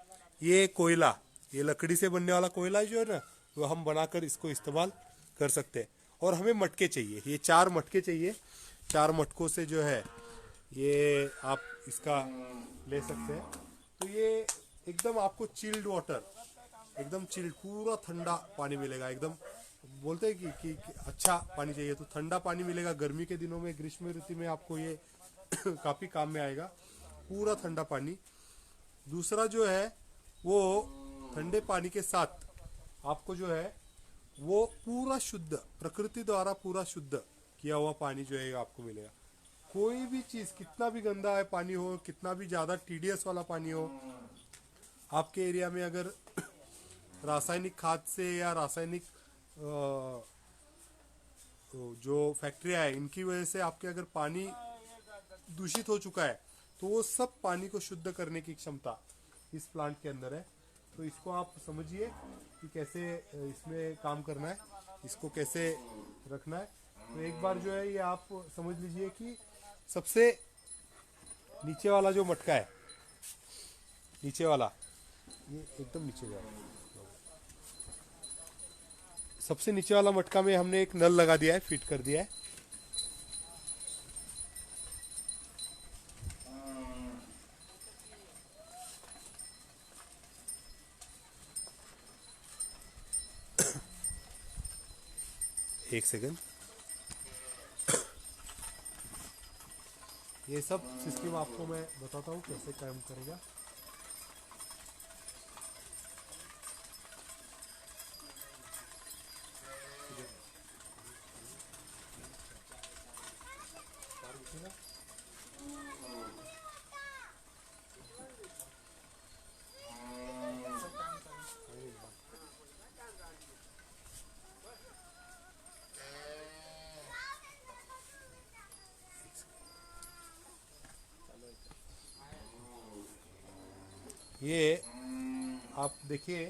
ये कोयला, ये लकड़ी से बनने वाला कोयला जो है ना, वो हम बनाकर इसको इस्तेमाल कर सकते हैं। और हमें मटके चाहिए, ये 4 मटके चाहिए। 4 मटकों से जो है ये आप इसका ले सकते हैं। तो ये एकदम आपको चिल्ड वाटर, एकदम चिल्ड, पूरा ठंडा पानी मिलेगा एकदम। बोलते हैं कि अच्छा पानी चाहिए तो ठंडा पानी मिलेगा। गर्मी के दिनों में, ग्रीष्म ऋतु में आपको ये काफ़ी काम में आएगा, पूरा ठंडा पानी। दूसरा जो है वो ठंडे पानी के साथ आपको जो है वो पूरा शुद्ध, प्रकृति द्वारा पूरा शुद्ध किया हुआ पानी जो है आपको मिलेगा। कोई भी चीज़ कितना भी गंदा है पानी हो, कितना भी ज़्यादा टीडीएस वाला पानी हो, आपके एरिया में अगर रासायनिक खाद से या रासायनिक जो फैक्ट्रियाँ है इनकी वजह से आपके अगर पानी दूषित हो चुका है, तो वो सब पानी को शुद्ध करने की क्षमता इस प्लांट के अंदर है। तो इसको आप समझिए कि कैसे इसमें काम करना है, इसको कैसे रखना है। तो एक बार जो है ये आप समझ लीजिए कि सबसे नीचे वाला जो मटका है, नीचे वाला, ये एकदम नीचे जाए, सबसे नीचे वाला मटका में हमने एक नल लगा दिया है, फिट कर दिया है। एक सेकंड, ये सब सिस्टम आपको मैं बताता हूँ कैसे काम करेगा। ये आप देखिए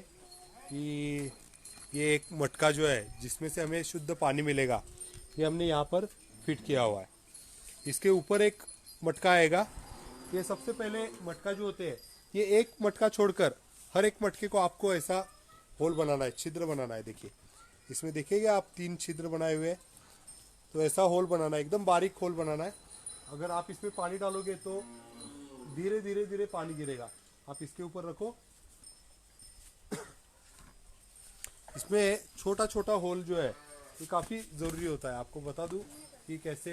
कि ये एक मटका जो है जिसमें से हमें शुद्ध पानी मिलेगा, ये हमने यहाँ पर फिट किया हुआ है। इसके ऊपर एक मटका आएगा। ये सबसे पहले मटका जो होते हैं, ये एक मटका छोड़कर हर एक मटके को आपको ऐसा होल बनाना है, छिद्र बनाना है। देखिए इसमें देखिएगा आप 3 छिद्र बनाए हुए हैं, तो ऐसा होल बनाना है, एकदम बारीक होल बनाना है। अगर आप इसमें पानी डालोगे तो धीरे धीरे धीरे पानी गिरेगा। आप इसके ऊपर रखो, इसमें छोटा छोटा होल जो है ये काफ़ी ज़रूरी होता है। आपको बता दूं कि कैसे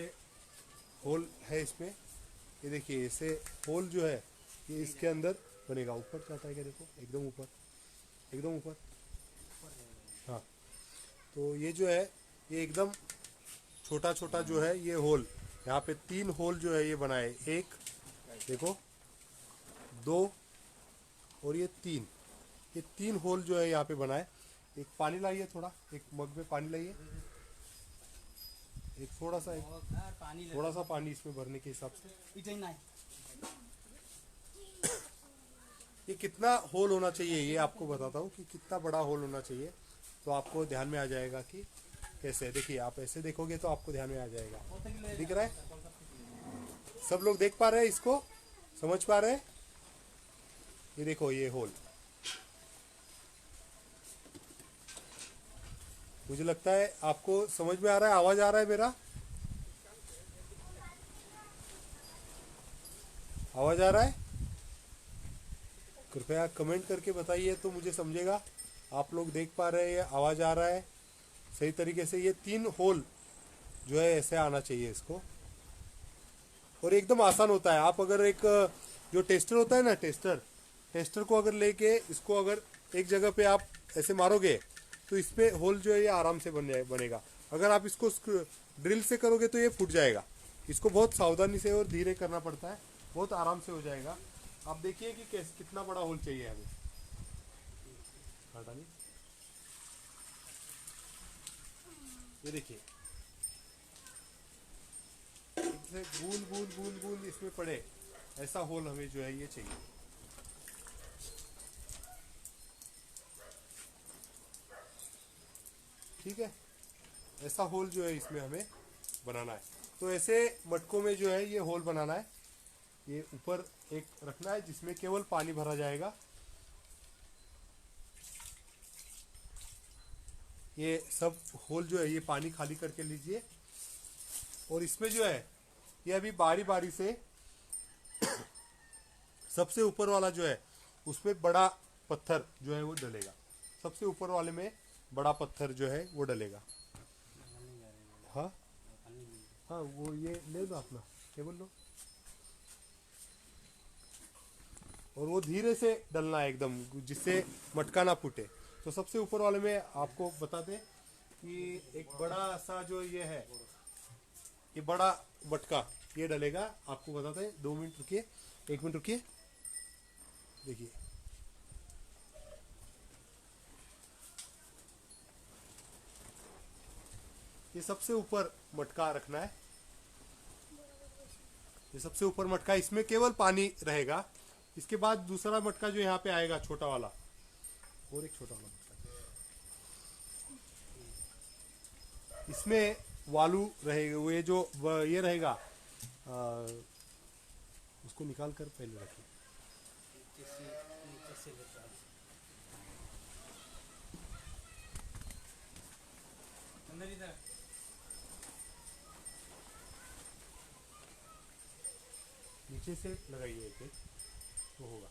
होल है इसमें। ये देखिए ऐसे होल जो है ये इसके अंदर बनेगा। ऊपर जाता है क्या, देखो एकदम ऊपर, एकदम ऊपर। हाँ, तो ये जो है ये एकदम छोटा छोटा जो है ये होल, यहाँ पे 3 होल जो है ये बनाए, एक देखो, 2 और ये 3, ये 3 होल जो है यहाँ पे बनाए। एक पानी लाइए, थोड़ा एक मग में पानी लाइए, एक थोड़ा सा पानी इसमें भरने के हिसाब से। ये कितना होल होना चाहिए ये आपको बताता हूँ कि कितना बड़ा होल होना चाहिए, तो आपको ध्यान में आ जाएगा कि कैसे। देखिए आप ऐसे देखोगे तो आपको ध्यान में आ जाएगा। दिख रहा है, सब लोग देख पा रहे हैं, इसको समझ पा रहे हैं। ये देखो ये होल, मुझे लगता है आपको समझ में आ रहा है। आवाज आ रहा है मेरा, आवाज आ रहा है? कृपया कमेंट करके बताइए तो मुझे समझेगा आप लोग देख पा रहे हैं, आवाज आ रहा है सही तरीके से। ये 3 होल जो है ऐसे आना चाहिए इसको, और एकदम आसान होता है। आप अगर एक जो टेस्टर होता है ना, टेस्टर को अगर लेके इसको अगर एक जगह पे आप ऐसे मारोगे तो इसपे होल जो है ये आराम से बनेगा। अगर आप इसको ड्रिल से करोगे तो ये फूट जाएगा। इसको बहुत सावधानी से और धीरे करना पड़ता है, बहुत आराम से हो जाएगा। आप देखिए कि कैसे कितना बड़ा होल चाहिए हमें। हटा नहीं, ये देखिए इससे बूंद बूंद बूंद बूंद इसमें पड़े, ऐसा होल हमें जो है ये चाहिए। ठीक है, ऐसा होल जो है इसमें हमें बनाना है। तो ऐसे मटकों में जो है ये होल बनाना है। ये ऊपर एक रखना है जिसमें केवल पानी भरा जाएगा। ये सब होल जो है ये पानी खाली करके लीजिए। और इसमें जो है ये अभी बारी बारी से सबसे ऊपर वाला जो है उसमें बड़ा पत्थर जो है वो डलेगा। सबसे ऊपर वाले में बड़ा पत्थर जो है वो डलेगा। हाँ हाँ, वो ये ले लो अपना टेबल लो, और वो धीरे से डलना है एकदम, जिससे मटका ना फूटे। तो सबसे ऊपर वाले में आपको बता दें कि एक बड़ा सा जो ये है, ये बड़ा मटका ये डलेगा। आपको बताते हैं, 2 मिनट रुकिए, 1 मिनट रुकिए। देखिए ये सबसे ऊपर मटका रखना है। ये सबसे ऊपर मटका, इसमें केवल पानी रहेगा। इसके बाद दूसरा मटका जो यहाँ पे आएगा छोटा वाला, और एक छोटा वाला मटका, इसमें वालू रहेगा। वो ये जो ये रहेगा उसको निकाल कर पहले रखिए। नीचे से लगाइए एक एक, तो होगा।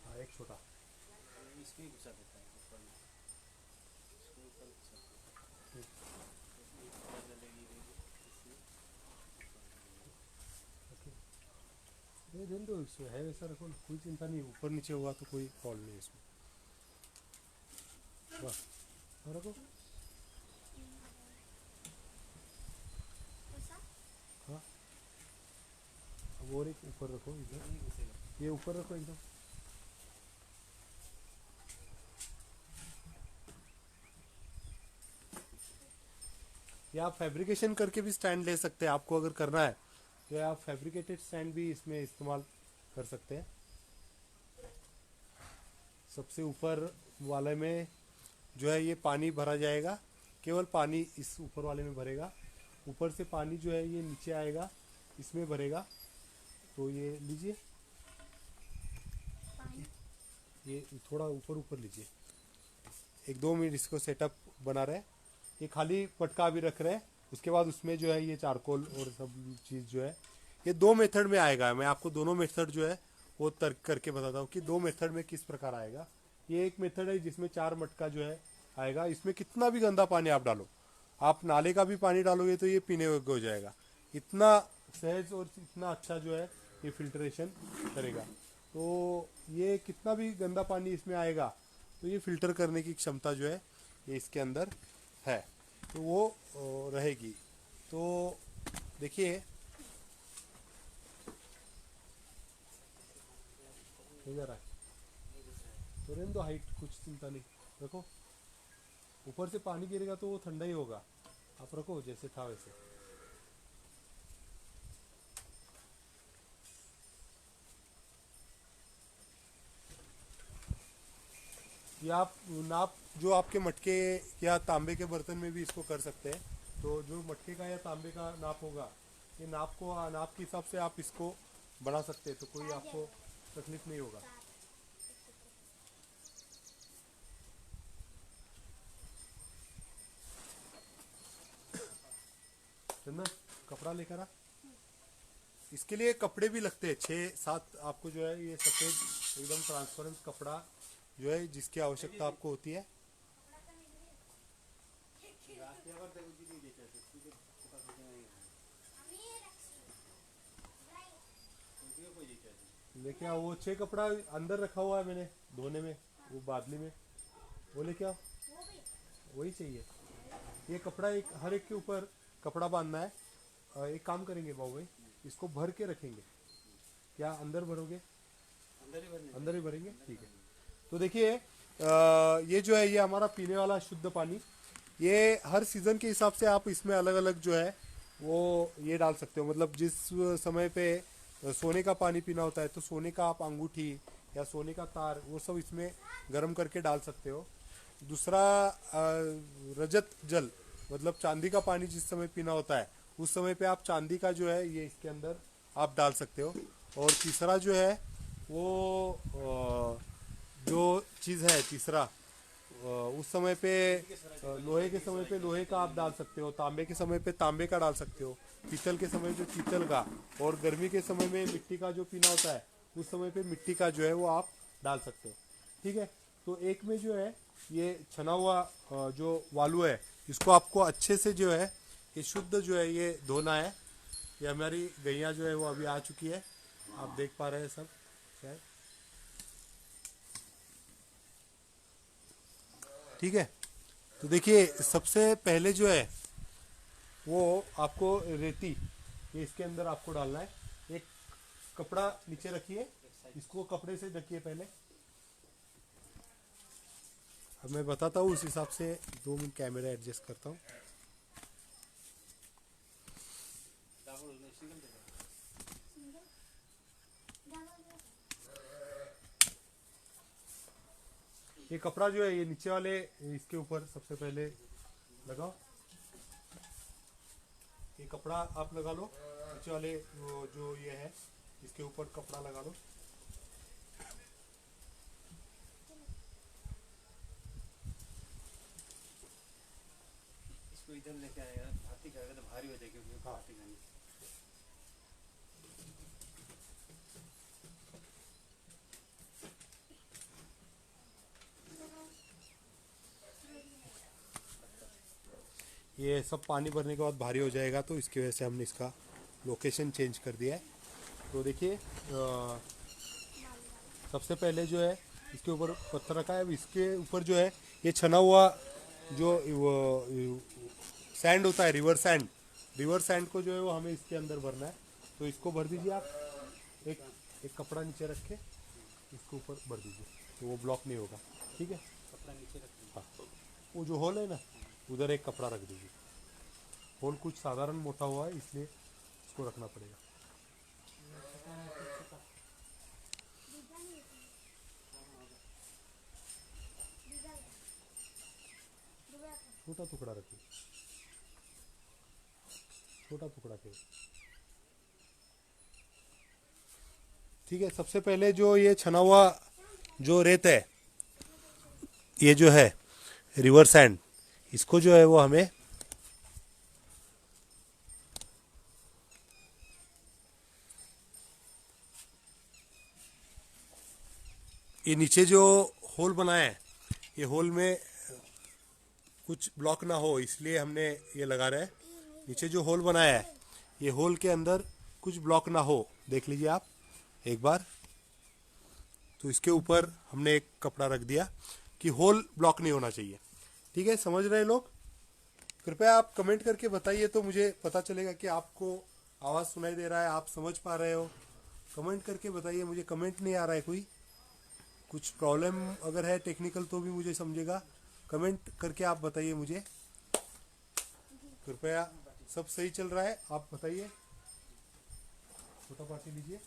हाँ, एक छोटा। इसमें घुसा देता है ऊपर में, इसको ऊपर घुसा देता है। दिन तो इसमें है वैसा रखो ना, कोई चिंता नहीं। ऊपर नीचे हुआ तो कोई प्रॉब्लम नहीं इसमें। बस और रखो। हाँ, अब और एक ऊपर रखो इधर, नहीं घुसेगा। ये ऊपर रखो एकदम। या आप फैब्रिकेशन करके भी स्टैंड ले सकते हैं, आपको अगर करना है तो आप फैब्रिकेटेड स्टैंड भी इसमें इस्तेमाल कर सकते हैं। सबसे ऊपर वाले में जो है ये पानी भरा जाएगा, केवल पानी इस ऊपर वाले में भरेगा। ऊपर से पानी जो है ये नीचे आएगा, इसमें भरेगा। तो ये लीजिए, ये थोड़ा ऊपर ऊपर लीजिए। 1-2 मिनट इसको सेटअप बना रहे। ये खाली मटका भी रख रहे हैं, उसके बाद उसमें जो है ये चारकोल और सब चीज़ जो है ये 2 मेथड में आएगा। मैं आपको दोनों मेथड जो है वो तर्क करके बताता हूँ कि 2 मेथड में किस प्रकार आएगा। ये एक मेथड है जिसमें 4 मटका जो है आएगा। इसमें कितना भी गंदा पानी आप डालो, आप नाले का भी पानी डालोगे तो ये पीने योग्य हो जाएगा। इतना सहज और इतना अच्छा जो है ये फिल्ट्रेशन करेगा। तो ये कितना भी गंदा पानी इसमें आएगा तो ये फिल्टर करने की क्षमता जो है ये इसके अंदर है, तो वो रहेगी। तो देखिए इधर है, तो रहने दो हाइट, कुछ चिंता नहीं, रखो। ऊपर से पानी गिरेगा तो वो ठंडा ही होगा, आप रखो जैसे था वैसे। ये आप नाप जो आपके मटके या तांबे के बर्तन में भी इसको कर सकते हैं। तो जो मटके का या तांबे का नाप होगा, ये नाप के हिसाब से आप इसको बढ़ा सकते हैं, तो कोई आपको तकलीफ नहीं होगा। चंदन, कपड़ा लेकर आ। इसके लिए कपड़े भी लगते हैं 6-7, आपको जो है ये सफ़ेद एकदम ट्रांसपेरेंट कपड़ा जो है जिसकी आवश्यकता आपको होती है। लेके आओ वो 6 कपड़ा अंदर रखा हुआ है मैंने धोने में, वो बादली में, वो लेके आओ। वही चाहिए। ये कपड़ा एक हर एक के ऊपर कपड़ा बांधना है। एक काम करेंगे बाबू भाई, इसको भर के रखेंगे। क्या अंदर भरोगे? अंदर ही भरेंगे, ठीक है। तो देखिए ये जो है ये हमारा पीने वाला शुद्ध पानी, ये हर सीजन के हिसाब से आप इसमें अलग अलग जो है वो ये डाल सकते हो। मतलब जिस समय पे सोने का पानी पीना होता है तो सोने का आप अंगूठी या सोने का तार वो सब इसमें गर्म करके डाल सकते हो। दूसरा रजत जल मतलब चांदी का पानी जिस समय पीना होता है उस समय पे आप चांदी का जो है ये इसके अंदर आप डाल सकते हो। और तीसरा जो है वो जो चीज़ है तीसरा उस समय पे लोहे के समय पे लोहे का आप डाल सकते हो, तांबे के समय पे तांबे का डाल सकते हो, पीतल के समय पे पीतल का, और गर्मी के समय में मिट्टी का जो पीना होता है उस समय पे मिट्टी का जो है वो आप डाल सकते हो। ठीक है। तो एक में जो है ये छना हुआ जो वालू है इसको आपको अच्छे से जो है ये शुद्ध जो है ये धोना है। ये हमारी गैया जो है वो अभी आ चुकी है, आप देख पा रहे हैं सब शायद। ठीक है। तो देखिए सबसे पहले जो है वो आपको रेती ये इसके अंदर आपको डालना है। एक कपड़ा नीचे रखिए, इसको कपड़े से ढकिए पहले। अब मैं बताता हूँ उस हिसाब से 2 मिनट कैमरा एडजस्ट करता हूँ। ये कपड़ा जो है ये नीचे वाले इसके ऊपर सबसे पहले लगाओ। ये कपड़ा आप लगा लो नीचे वाले जो ये है इसके ऊपर कपड़ा लगा लो। इसको इधर लेके आएगा, भाती खाएगा तो भारी हो जाएगी क्योंकि हाँ। भाती खाएंगे। ये सब पानी भरने के बाद भारी हो जाएगा तो इसकी वजह से हमने इसका लोकेशन चेंज कर दिया है। तो देखिए सबसे पहले जो है इसके ऊपर पत्थर रखा है। अब इसके ऊपर जो है ये छना हुआ जो सैंड होता है रिवर सैंड को जो है वो हमें इसके अंदर भरना है। तो इसको भर दीजिए आप। एक एक कपड़ा नीचे रख के इसको ऊपर भर दीजिए तो वो ब्लॉक नहीं होगा। ठीक है। कपड़ा नीचे रख देंगे। हाँ, वो जो होल है ना उधर एक कपड़ा रख दीजिए। होल कुछ साधारण मोटा हुआ है इसलिए इसको रखना पड़ेगा। छोटा टुकड़ा रखिए, छोटा टुकड़ा के। ठीक है। सबसे पहले जो ये छना हुआ जो रेत है ये जो है रिवर सैंड, इसको जो है वो हमें ये नीचे जो होल बनाया है ये होल में कुछ ब्लॉक ना हो इसलिए हमने ये लगा रहे हैं। नीचे जो होल बनाया है ये होल के अंदर कुछ ब्लॉक ना हो, देख लीजिए आप एक बार। तो इसके ऊपर हमने एक कपड़ा रख दिया कि होल ब्लॉक नहीं होना चाहिए। ठीक है। समझ रहे हैं लोग? कृपया आप कमेंट करके बताइए तो मुझे पता चलेगा कि आपको आवाज़ सुनाई दे रहा है, आप समझ पा रहे हो। कमेंट करके बताइए, मुझे कमेंट नहीं आ रहा है कोई। कुछ प्रॉब्लम अगर है टेक्निकल तो भी मुझे समझेगा। कमेंट करके आप बताइए मुझे कृपया। सब सही चल रहा है आप बताइए। छोटा पार्टी लीजिए,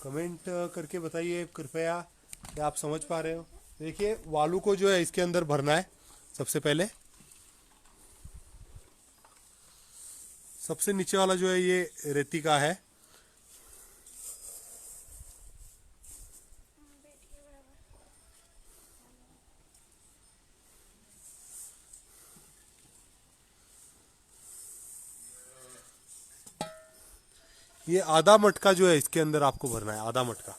कमेंट करके बताइए कृपया कि आप समझ पा रहे हो। देखिए वालू को जो है इसके अंदर भरना है। सबसे पहले सबसे नीचे वाला जो है ये रेती का है। ये आधा मटका जो है इसके अंदर आपको भरना है, आधा मटका।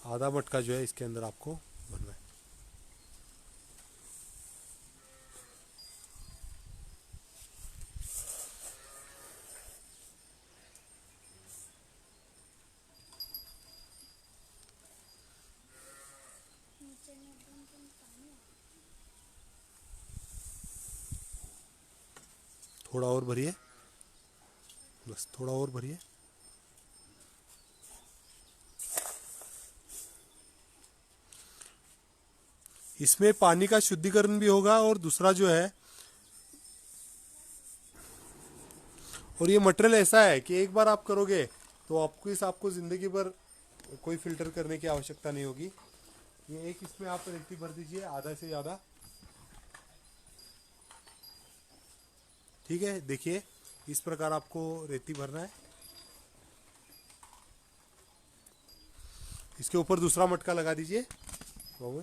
आधा मटका जो है इसके अंदर आपको भरना है। थोड़ा और भरिए, बस थोड़ा और भरिए। इसमें पानी का शुद्धिकरण भी होगा और दूसरा जो है, और ये मटेरियल ऐसा है कि एक बार आप करोगे तो आपको जिंदगी भर कोई फिल्टर करने की आवश्यकता नहीं होगी। ये एक इसमें आप रेती भर दीजिए, आधा से ज्यादा। ठीक है, देखिए इस प्रकार आपको रेती भरना है। इसके ऊपर दूसरा मटका लगा दीजिए बाबू,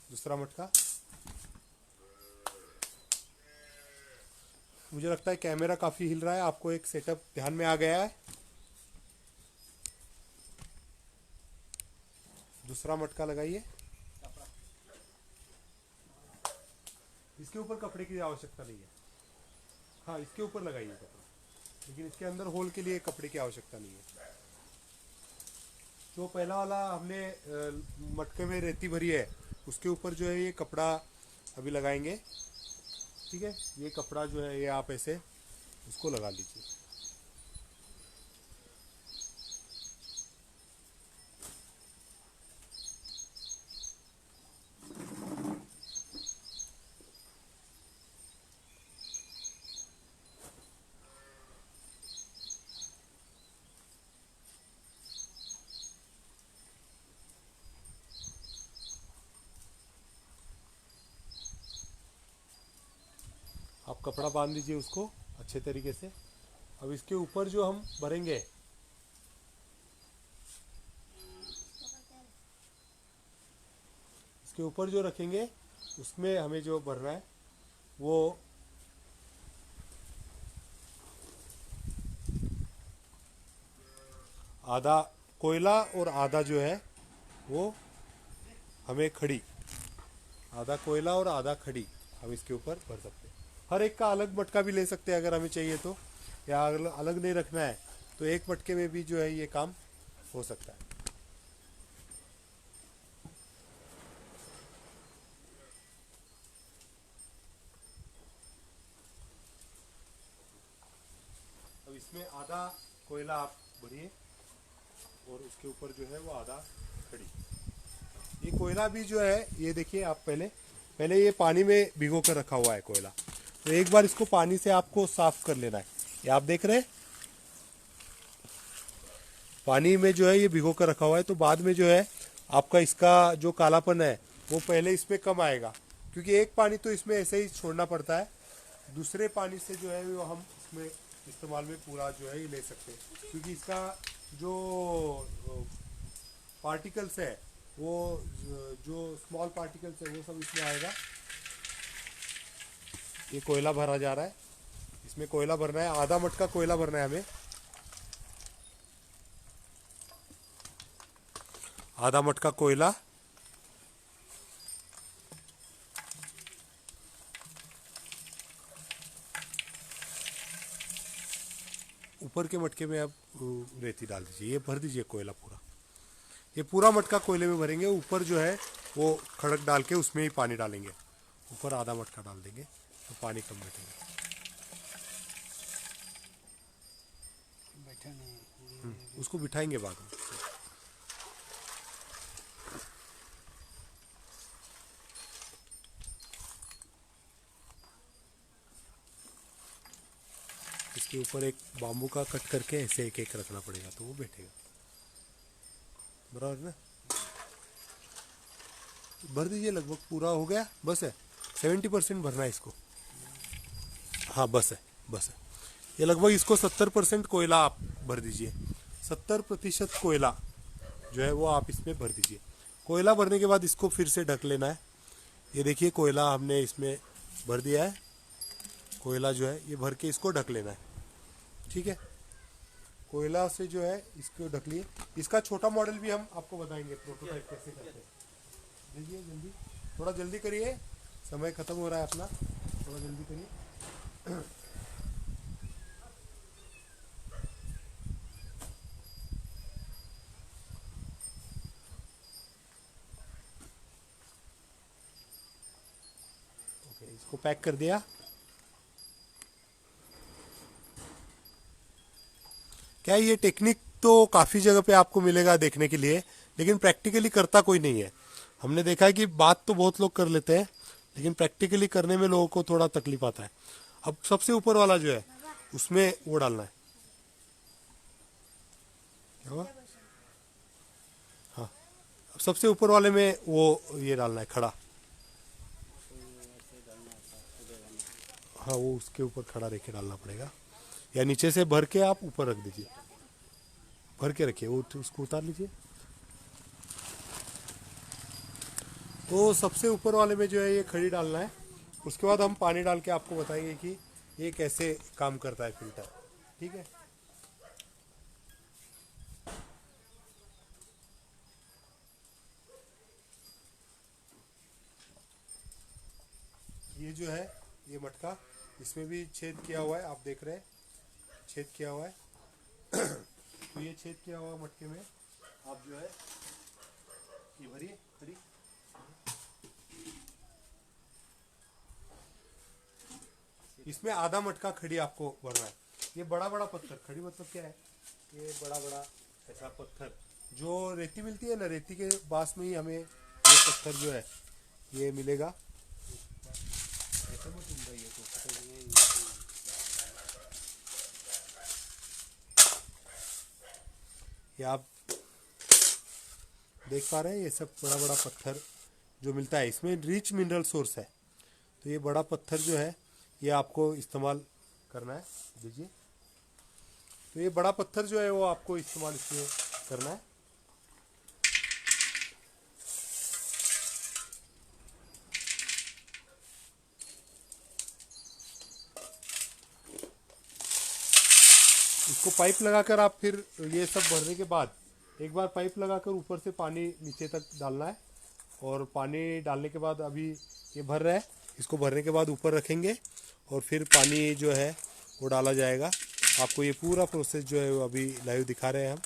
दूसरा मटका। मुझे लगता है कैमरा काफी हिल रहा है, आपको एक सेटअप ध्यान में आ गया है। दूसरा मटका लगाइए। इसके ऊपर कपड़े की आवश्यकता नहीं है। हाँ, इसके ऊपर लगाइए कपड़ा, लेकिन इसके अंदर होल के लिए कपड़े की आवश्यकता नहीं है। जो पहला वाला हमने मटके में रेती भरी है, उसके ऊपर जो है ये कपड़ा अभी लगाएंगे। ठीक है, ये कपड़ा जो है ये आप ऐसे उसको लगा लीजिए। आप कपड़ा बांध दीजिए उसको अच्छे तरीके से। अब इसके ऊपर जो हम भरेंगे, इसके ऊपर जो रखेंगे उसमें हमें जो भरना है वो आधा कोयला और आधा जो है वो हमें खड़ी, आधा कोयला और आधा खड़ी हम इसके ऊपर भर सकते हैं। हर एक का अलग मटका भी ले सकते हैं अगर हमें चाहिए तो, या अगर अलग नहीं रखना है तो एक मटके में भी जो है ये काम हो सकता है। अब इसमें आधा कोयला आप भरिए और उसके ऊपर जो है वो आधा खड़ी। ये कोयला भी जो है ये देखिए, आप पहले ये पानी में भिगो कर रखा हुआ है कोयला, तो एक बार इसको पानी से आपको साफ कर लेना है। ये आप देख रहे हैं पानी में जो है ये भिगो कर रखा हुआ है, तो बाद में जो है आपका इसका जो कालापन है वो पहले इसमें कम आएगा, क्योंकि एक पानी तो इसमें ऐसे ही छोड़ना पड़ता है। दूसरे पानी से जो है वो हम इसमें इस्तेमाल में पूरा जो है ये ले सकते हैं, क्योंकि इसका जो पार्टिकल्स है वो जो स्मॉल पार्टिकल्स है वो सब इसमें आएगा। ये कोयला भरा जा रहा है, इसमें कोयला भरना है, आधा मटका कोयला भरना है हमें। आधा मटका कोयला, ऊपर के मटके में अब रेती डाल दीजिए, ये भर दीजिए कोयला पूरा। ये पूरा मटका कोयले में भरेंगे, ऊपर जो है वो खड़क डाल के उसमें ही पानी डालेंगे। ऊपर आधा मटका डाल देंगे तो पानी कम बैठेगा। बैठा नहीं, उसको बिठाएंगे बाद में। इसके ऊपर एक बाम्बू का कट करके ऐसे एक एक रखना पड़ेगा तो वो बैठेगा, बराबर ना। भर दीजिए, लगभग पूरा हो गया, बस है 70% भरना है इसको। हाँ बस है, बस है। ये लगभग इसको 70% कोयला आप भर दीजिए, 70% कोयला जो है वो आप इसमें भर दीजिए। कोयला भरने के बाद इसको फिर से ढक लेना है। ये देखिए कोयला हमने इसमें भर दिया है, कोयला जो है ये भर के इसको ढक लेना है, ठीक है। कोयला से जो है इसको ढक लिए। इसका छोटा मॉडल भी हम आपको बताएंगे, प्रोटोटाइप कैसे करते हैं। देखिए जल्दी, थोड़ा जल्दी करिए, समय खत्म हो रहा है अपना, थोड़ा जल्दी करिए। ओके, इसको पैक कर दिया। क्या ये टेक्निक तो काफ़ी जगह पे आपको मिलेगा देखने के लिए, लेकिन प्रैक्टिकली करता कोई नहीं है। हमने देखा है कि बात तो बहुत लोग कर लेते हैं, लेकिन प्रैक्टिकली करने में लोगों को थोड़ा तकलीफ आता है। अब सबसे ऊपर वाला जो है उसमें वो डालना है, क्या हुआ? हाँ, अब सबसे ऊपर वाले में वो ये डालना है खड़ा। हाँ, वो उसके ऊपर खड़ा रह के डालना पड़ेगा, या नीचे से भर के आप ऊपर रख दीजिए, भर के रखिए, वो उसको उतार लीजिए। तो सबसे ऊपर वाले में जो है ये खड़ी डालना है। उसके बाद हम पानी डाल के आपको बताएंगे कि ये कैसे काम करता है फिल्टर, ठीक है। ये जो है ये मटका, इसमें भी छेद किया हुआ है, आप देख रहे हैं छेद किया हुआ है। तो ये छेद किया हुआ मटके में आप जो है ये भरिए खड़ी। इसमें आधा मटका खड़ी आपको भरना है। ये बड़ा बड़ा पत्थर, खड़ी मतलब क्या है, ये बड़ा बड़ा ऐसा पत्थर जो रेती मिलती है ना, रेती के पास में ही हमें ये पत्थर जो है ये मिलेगा। ऐसे मत उड़ाइए तो ये आप देख पा रहे हैं, ये सब बड़ा बड़ा पत्थर जो मिलता है, इसमें रिच मिनरल सोर्स है। तो ये बड़ा पत्थर जो है ये आपको इस्तेमाल करना है, दीजिए। तो ये बड़ा पत्थर जो है वो आपको इस्तेमाल इसमें करना है। इसको पाइप लगाकर आप फिर ये सब भरने के बाद एक बार पाइप लगाकर ऊपर से पानी नीचे तक डालना है। और पानी डालने के बाद अभी ये भर रहा है, इसको भरने के बाद ऊपर रखेंगे और फिर पानी जो है वो डाला जाएगा। आपको ये पूरा प्रोसेस जो है वो अभी लाइव दिखा रहे हैं हम।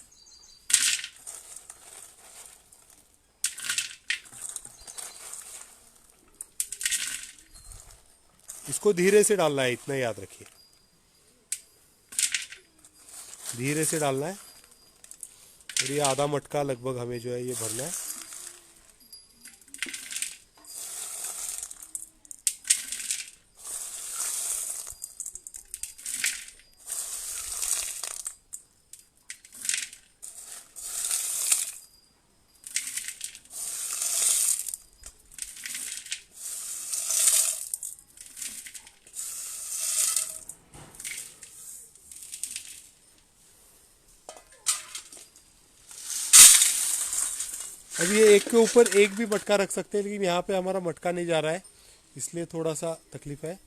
इसको धीरे से डालना है, इतना याद रखिए, धीरे से डालना है। और ये आधा मटका लगभग हमें जो है ये भरना है। अब ये एक के ऊपर एक भी मटका रख सकते हैं, लेकिन यहाँ पे हमारा मटका नहीं जा रहा है, इसलिए थोड़ा सा तकलीफ है।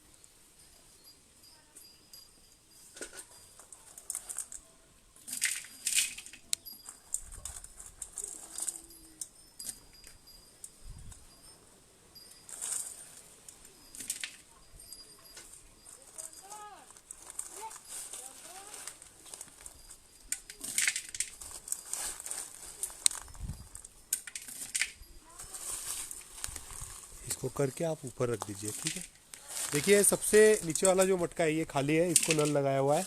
इसको करके आप ऊपर रख दीजिए, ठीक है। देखिए सबसे नीचे वाला जो मटका है ये खाली है, इसको नल लगाया हुआ है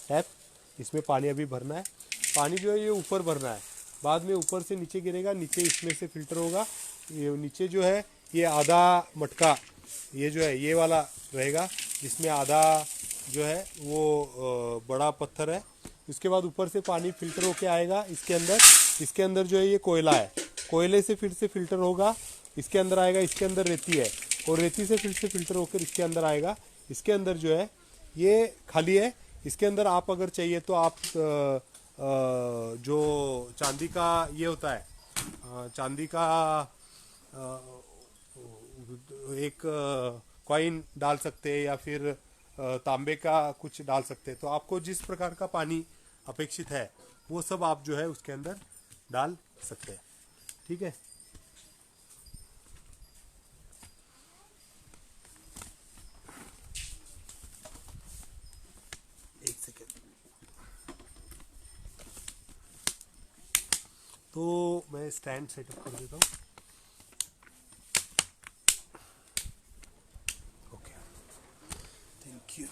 टैप, इसमें पानी अभी भरना है। पानी जो है ये ऊपर भरना है, बाद में ऊपर से नीचे गिरेगा, नीचे इसमें से फिल्टर होगा। ये नीचे जो है ये आधा मटका, ये जो है ये वाला रहेगा, जिसमें आधा जो है वो बड़ा पत्थर है। उसके बाद ऊपर से पानी फिल्टर होके आएगा इसके अंदर। इसके अंदर जो है ये कोयला है, कोयले से फिर से फिल्टर होगा इसके अंदर आएगा, इसके अंदर रेती है और रेती से फिर से फिल्टर होकर इसके अंदर आएगा। इसके अंदर जो है ये खाली है, इसके अंदर आप अगर चाहिए तो आप जो चांदी का ये होता है, चांदी का एक कॉइन डाल सकते हैं या फिर तांबे का कुछ डाल सकते हैं। तो आपको जिस प्रकार का पानी अपेक्षित है वो सब आप जो है उसके अंदर डाल सकते हैं। ठीक है, एक सेकेंड। तो मैं स्टैंड सेटअप कर देता हूँ। Okay, thank you.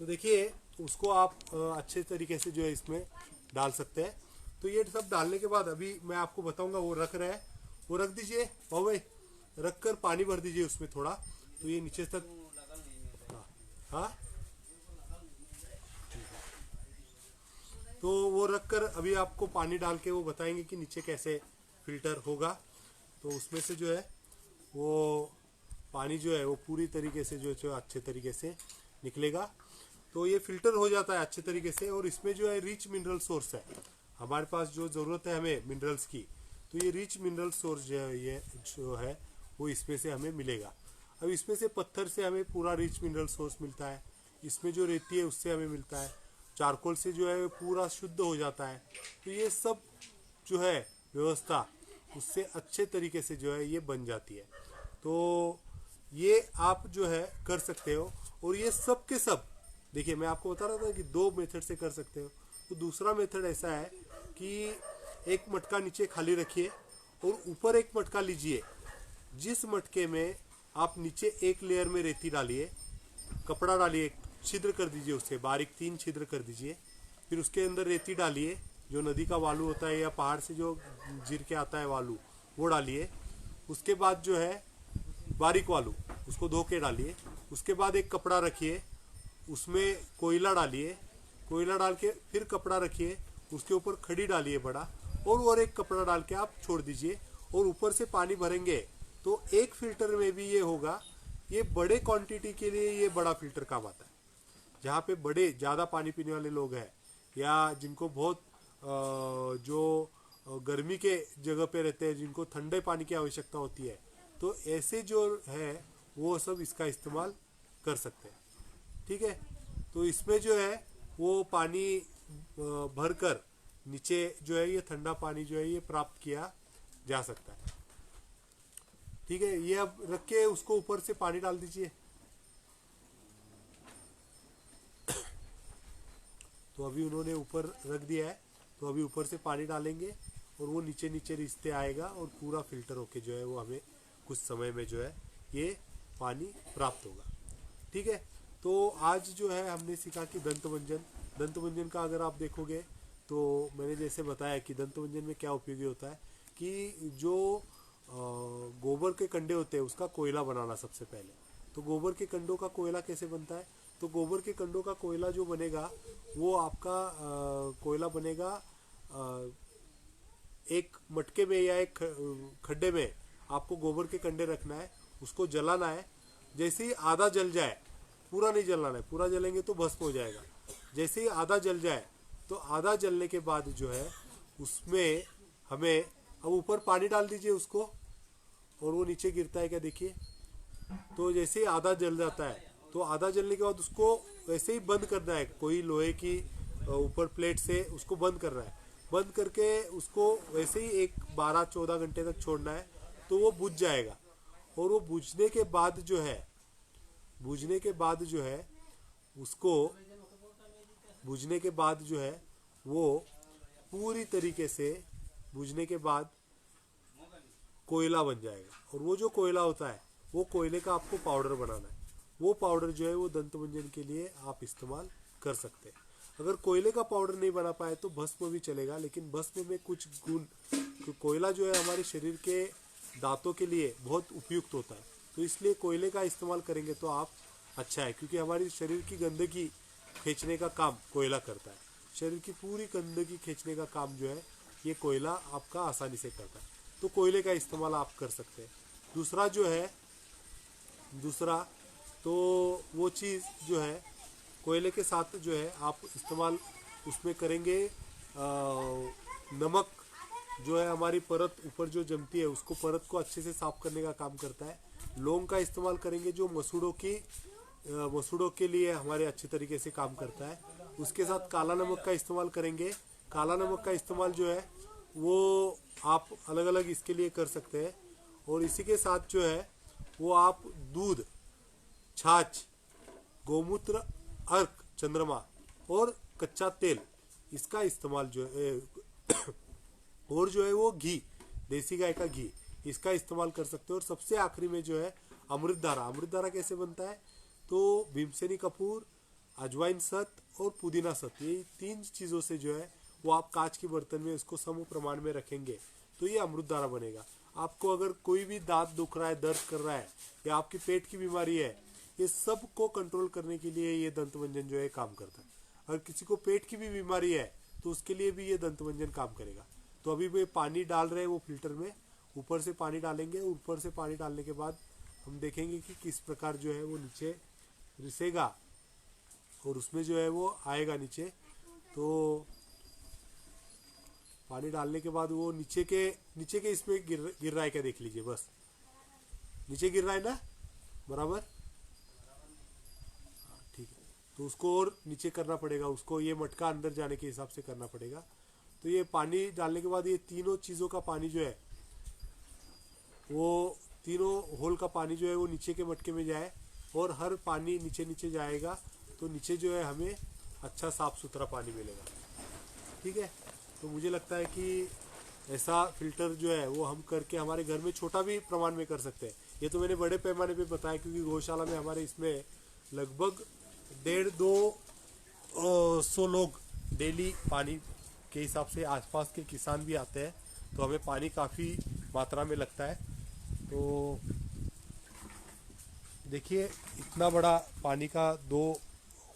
तो देखिए उसको आप अच्छे तरीके से जो है इसमें डाल सकते हैं। तो ये सब डालने के बाद अभी मैं आपको बताऊंगा, वो रख रहा है, वो रख दीजिए भाऊ भाई, रख कर पानी भर दीजिए उसमें थोड़ा, तो ये नीचे तक। हाँ, तो वो रख कर अभी आपको पानी डाल के वो बताएंगे कि नीचे कैसे फिल्टर होगा। तो उसमें से जो है वो पानी जो है वो पूरी तरीके से जो अच्छे तरीके से निकलेगा। तो ये फिल्टर हो जाता है अच्छे तरीके से। और इसमें जो है रिच मिनरल सोर्स है, हमारे पास जो ज़रूरत है हमें मिनरल्स की, तो ये रिच मिनरल सोर्स जो है ये जो है वो इसमें से हमें मिलेगा। अब इसमें से पत्थर से हमें पूरा रिच मिनरल सोर्स मिलता है, इसमें जो रेती है उससे हमें मिलता है, चारकोल से जो है पूरा शुद्ध हो जाता है। तो ये सब जो है व्यवस्था उससे अच्छे तरीके से जो है ये बन जाती है। तो ये आप जो है कर सकते हो। और ये सब के सब देखिए, मैं आपको बता रहा था कि 2 मेथड से कर सकते हो। तो दूसरा मेथड ऐसा है कि एक मटका नीचे खाली रखिए और ऊपर एक मटका लीजिए, जिस मटके में आप नीचे एक लेयर में रेती डालिए, कपड़ा डालिए, छिद्र कर दीजिए, उससे बारीक 3 छिद्र कर दीजिए। फिर उसके अंदर रेती डालिए, जो नदी का बालू होता है या पहाड़ से जो गिर के आता है बालू, वो डालिए। उसके बाद जो है बारीक बालू, उसको धो के डालिए। उसके बाद एक कपड़ा रखिए, उसमें कोयला डालिए, कोयला डाल के फिर कपड़ा रखिए, उसके ऊपर खड़ी डालिए बड़ा, और एक कपड़ा डाल के आप छोड़ दीजिए। और ऊपर से पानी भरेंगे तो एक फिल्टर में भी ये होगा। ये बड़े क्वांटिटी के लिए ये बड़ा फिल्टर काम आता है, जहाँ पे बड़े ज़्यादा पानी पीने वाले लोग हैं या जिनको बहुत जो गर्मी के जगह पे रहते हैं, जिनको ठंडे पानी की आवश्यकता होती है, तो ऐसे जो है वो सब इसका इस्तेमाल कर सकते हैं। ठीक है, तो इसमें जो है वो पानी भरकर नीचे जो है ये ठंडा पानी जो है ये प्राप्त किया जा सकता है। ठीक है, ये अब रख के उसको ऊपर से पानी डाल दीजिए। तो अभी उन्होंने ऊपर रख दिया है, तो अभी ऊपर से पानी डालेंगे और वो नीचे नीचे रिश्ते आएगा और पूरा फिल्टर होके जो है वो हमें कुछ समय में जो है ये पानी प्राप्त होगा। ठीक है, तो आज जो है हमने सीखा कि दंतमंजन का अगर आप देखोगे तो मैंने जैसे बताया कि दंतमंजन में क्या उपयोगी होता है कि जो गोबर के कंडे होते हैं उसका कोयला बनाना सबसे पहले। तो गोबर के कंडों का कोयला कैसे बनता है? तो गोबर के कंडों का कोयला जो बनेगा वो आपका कोयला बनेगा एक मटके में या एक खड्डे में आपको गोबर के कंडे रखना है, उसको जलाना है। जैसे ही आधा जल जाए, पूरा नहीं जलाना है, पूरा जलेंगे तो भस्म हो जाएगा। जैसे ही आधा जल जाए, तो आधा जलने के बाद जो है उसमें हमें अब ऊपर पानी डाल दीजिए उसको, और वो नीचे गिरता है क्या देखिए। तो जैसे ही आधा जल जाता है, तो आधा जलने के बाद उसको वैसे ही बंद करना है, कोई लोहे की ऊपर प्लेट से उसको बंद करना है। बंद करके उसको वैसे ही एक 12-14 घंटे तक छोड़ना है, तो वो बुझ जाएगा। और वो बुझने के बाद जो है वो पूरी तरीके से बुझने के बाद कोयला बन जाएगा। और वो जो कोयला होता है वो कोयले का आपको पाउडर बनाना है। वो पाउडर जो है वो दंतमंजन के लिए आप इस्तेमाल कर सकते हैं। अगर कोयले का पाउडर नहीं बना पाए तो भस्म भी चलेगा, लेकिन भस्म में कुछ गुण, कोयला जो है हमारे शरीर के दांतों के लिए बहुत उपयुक्त होता है, तो इसलिए कोयले का इस्तेमाल करेंगे तो आप अच्छा है, क्योंकि हमारी शरीर की गंदगी खींचने का काम कोयला करता है। शरीर की पूरी गंदगी खींचने का काम जो है ये कोयला आपका आसानी से करता है। तो कोयले का इस्तेमाल आप कर सकते हैं। दूसरा जो है, दूसरा तो वो चीज़ जो है कोयले के साथ जो है आप इस्तेमाल उसमें करेंगे नमक जो है हमारी परत ऊपर जो जमती है उसको परत को अच्छे से साफ करने का काम करता है। लौंग का इस्तेमाल करेंगे जो मसूड़ों के लिए हमारे अच्छे तरीके से काम करता है। उसके साथ काला नमक का इस्तेमाल करेंगे। काला नमक का इस्तेमाल जो है वो आप अलग अलग इसके लिए कर सकते हैं। और इसी के साथ जो है वो आप दूध, छाछ, गोमूत्र, अर्क, चंद्रमा और कच्चा तेल इसका इस्तेमाल जो है और जो है वो घी, देसी गाय का घी, इसका इस्तेमाल कर सकते हो। और सबसे आखिरी में जो है अमृत धारा। अमृत धारा कैसे बनता है? तो भीमसेनी कपूर, अजवाइन सत और पुदीना सत, ये 3 चीज़ों से जो है वो आप कांच के बर्तन में इसको सम प्रमाण में रखेंगे तो ये अमृत धारा बनेगा। आपको अगर कोई भी दांत दुख रहा है, दर्द कर रहा है या आपकी पेट की बीमारी है, ये सब को कंट्रोल करने के लिए ये दंतमंजन जो है काम करता है। अगर किसी को पेट की भी बीमारी है तो उसके लिए भी ये दंतमंजन काम करेगा। तो अभी वे पानी डाल रहे हैं वो फिल्टर में, ऊपर से पानी डालेंगे। ऊपर से पानी डालने के बाद हम देखेंगे कि किस प्रकार जो है वो नीचे रिसेगा और उसमें जो है वो आएगा नीचे। तो पानी डालने के बाद वो नीचे के इसमें गिर रहा है क्या देख लीजिए, बस नीचे गिर रहा है ना, बराबर, ठीक है। तो उसको और नीचे करना पड़ेगा, उसको ये मटका अंदर जाने के हिसाब से करना पड़ेगा। तो ये पानी डालने के बाद ये तीनों चीज़ों का पानी जो है वो तीनों होल का पानी जो है वो नीचे के मटके में जाए और हर पानी नीचे नीचे जाएगा तो नीचे जो है हमें अच्छा साफ सुथरा पानी मिलेगा। ठीक है, तो मुझे लगता है कि ऐसा फिल्टर जो है वो हम करके हमारे घर में छोटा भी प्रमाण में कर सकते हैं। ये तो मैंने बड़े पैमाने पे बताया क्योंकि गौशाला में हमारे इसमें लगभग 150-200 लोग डेली पानी के हिसाब से, आसपास के किसान भी आते हैं तो हमें पानी काफ़ी मात्रा में लगता है। तो देखिए इतना बड़ा पानी का दो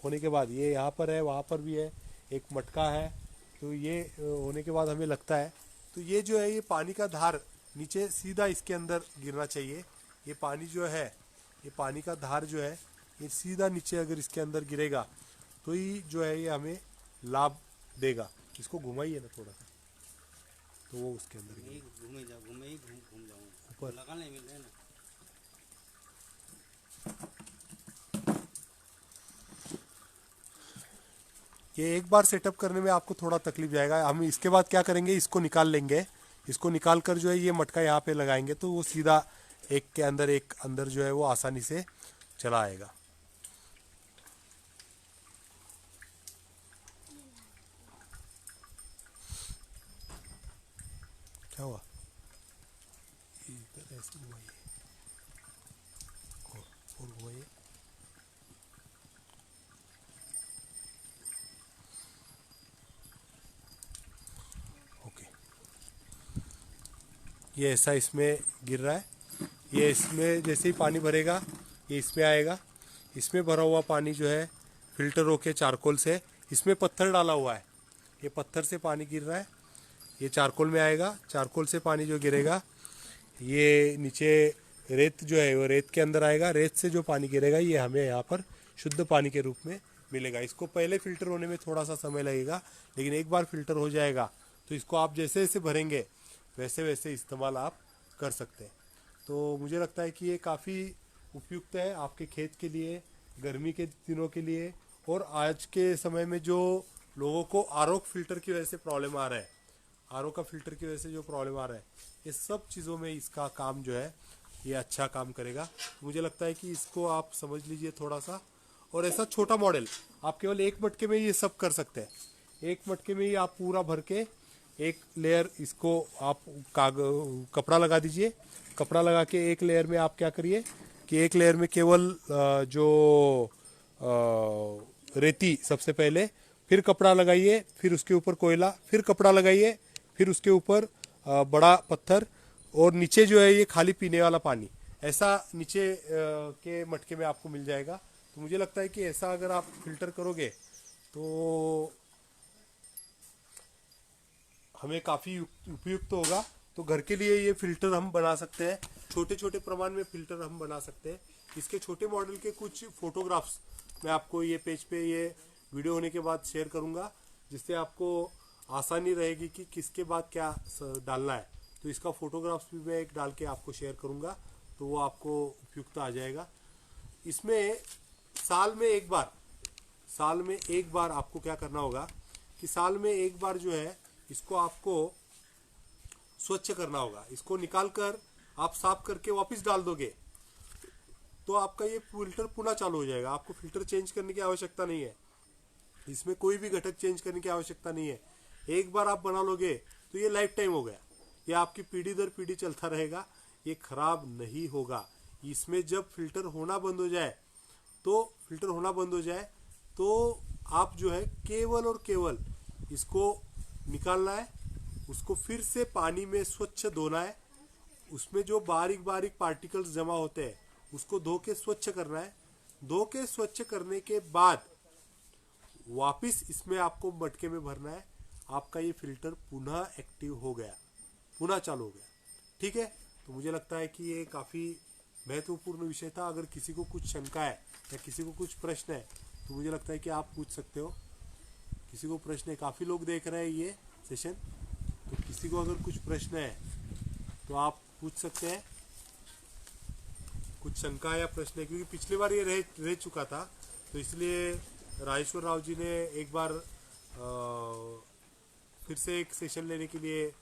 होने के बाद ये यहाँ पर है, वहाँ पर भी है, एक मटका है। तो ये होने के बाद हमें लगता है तो ये जो है ये पानी का धार नीचे सीधा इसके अंदर गिरना चाहिए। ये पानी जो है, ये पानी का धार जो है ये सीधा नीचे अगर इसके अंदर गिरेगा तो ही जो है ये हमें लाभ देगा। इसको घुमाइए ना थोड़ा सा तो वो उसके अंदर घूम जाऊंगा ऊपर लगा नहीं मिल रहा है ना। ये एक बार सेटअप करने में आपको थोड़ा तकलीफ जाएगा। हम इसके बाद क्या करेंगे, इसको निकाल लेंगे। इसको निकाल कर जो है ये मटका यहाँ पे लगाएंगे तो वो सीधा एक के अंदर एक अंदर जो है वो आसानी से चला आएगा। क्या हुआ? इधर ऐसे घुमाइए और घुमाइए। ओके, ये ऐसा इसमें गिर रहा है। ये इसमें जैसे ही पानी भरेगा ये इसमें आएगा। इसमें भरा हुआ पानी जो है फिल्टर होके चारकोल से, इसमें पत्थर डाला हुआ है, ये पत्थर से पानी गिर रहा है, ये चारकोल में आएगा। चारकोल से पानी जो गिरेगा ये नीचे रेत जो है वो रेत के अंदर आएगा। रेत से जो पानी गिरेगा ये हमें यहाँ पर शुद्ध पानी के रूप में मिलेगा। इसको पहले फिल्टर होने में थोड़ा सा समय लगेगा, लेकिन एक बार फिल्टर हो जाएगा तो इसको आप जैसे जैसे भरेंगे वैसे वैसे इस्तेमाल आप कर सकते हैं। तो मुझे लगता है कि ये काफ़ी उपयुक्त है आपके खेत के लिए, गर्मी के दिनों के लिए। और आज के समय में जो लोगों को आरओ फिल्टर की वजह से प्रॉब्लम आ रहा है, आरओ का फिल्टर की वजह से जो प्रॉब्लम आ रहा है, ये सब चीज़ों में इसका काम जो है ये अच्छा काम करेगा। मुझे लगता है कि इसको आप समझ लीजिए थोड़ा सा। और ऐसा छोटा मॉडल आप केवल एक मटके में ये सब कर सकते हैं। एक मटके में ही आप पूरा भर के एक लेयर इसको आप कपड़ा लगा दीजिए। कपड़ा लगा के एक लेयर में आप क्या करिए कि एक लेयर में केवल जो रेती सबसे पहले, फिर कपड़ा लगाइए, फिर उसके ऊपर कोयला, फिर कपड़ा लगाइए, फिर उसके ऊपर बड़ा पत्थर और नीचे जो है ये खाली पीने वाला पानी। ऐसा नीचे के मटके में आपको मिल जाएगा। तो मुझे लगता है कि ऐसा अगर आप फिल्टर करोगे तो हमें काफ़ी उपयुक्त होगा। तो घर के लिए ये फिल्टर हम बना सकते हैं, छोटे छोटे प्रमाण में फिल्टर हम बना सकते हैं। इसके छोटे मॉडल के कुछ फोटोग्राफ्स मैं आपको ये पेज पे ये वीडियो होने के बाद शेयर करूंगा, जिससे आपको आसानी रहेगी कि किसके बाद क्या डालना है। तो इसका फोटोग्राफ्स भी मैं एक डाल के आपको शेयर करूंगा, तो वो आपको उपयुक्त आ जाएगा। इसमें साल में एक बार आपको क्या करना होगा कि साल में एक बार जो है इसको आपको स्वच्छ करना होगा। इसको निकाल कर आप साफ करके वापस डाल दोगे तो आपका ये फिल्टर पुनः चालू हो जाएगा। आपको फिल्टर चेंज करने की आवश्यकता नहीं है, इसमें कोई भी घटक चेंज करने की आवश्यकता नहीं है। एक बार आप बना लोगे तो ये लाइफ टाइम हो गया, ये आपकी पीढ़ी दर पीढ़ी चलता रहेगा, ये खराब नहीं होगा। इसमें जब फिल्टर होना बंद हो जाए तो आप जो है केवल और केवल इसको निकालना है, उसको फिर से पानी में स्वच्छ धोना है। उसमें जो बारीक बारीक पार्टिकल्स जमा होते हैं उसको धो के स्वच्छ करना है। धो के स्वच्छ करने के बाद वापिस इसमें आपको मटके में भरना है। आपका ये फिल्टर पुनः एक्टिव हो गया, पुनः चालू हो गया। ठीक है, तो मुझे लगता है कि ये काफ़ी महत्वपूर्ण विषय था। अगर किसी को कुछ शंका है या किसी को कुछ प्रश्न है तो मुझे लगता है कि आप पूछ सकते हो। किसी को प्रश्न है, काफ़ी लोग देख रहे हैं ये सेशन, तो किसी को अगर कुछ प्रश्न है तो आप पूछ सकते हैं। कुछ शंका या प्रश्न है, क्योंकि पिछली बार ये रह चुका था, तो इसलिए राजेश्वर राव जी ने एक बार फिर से एक सेशन लेने के लिए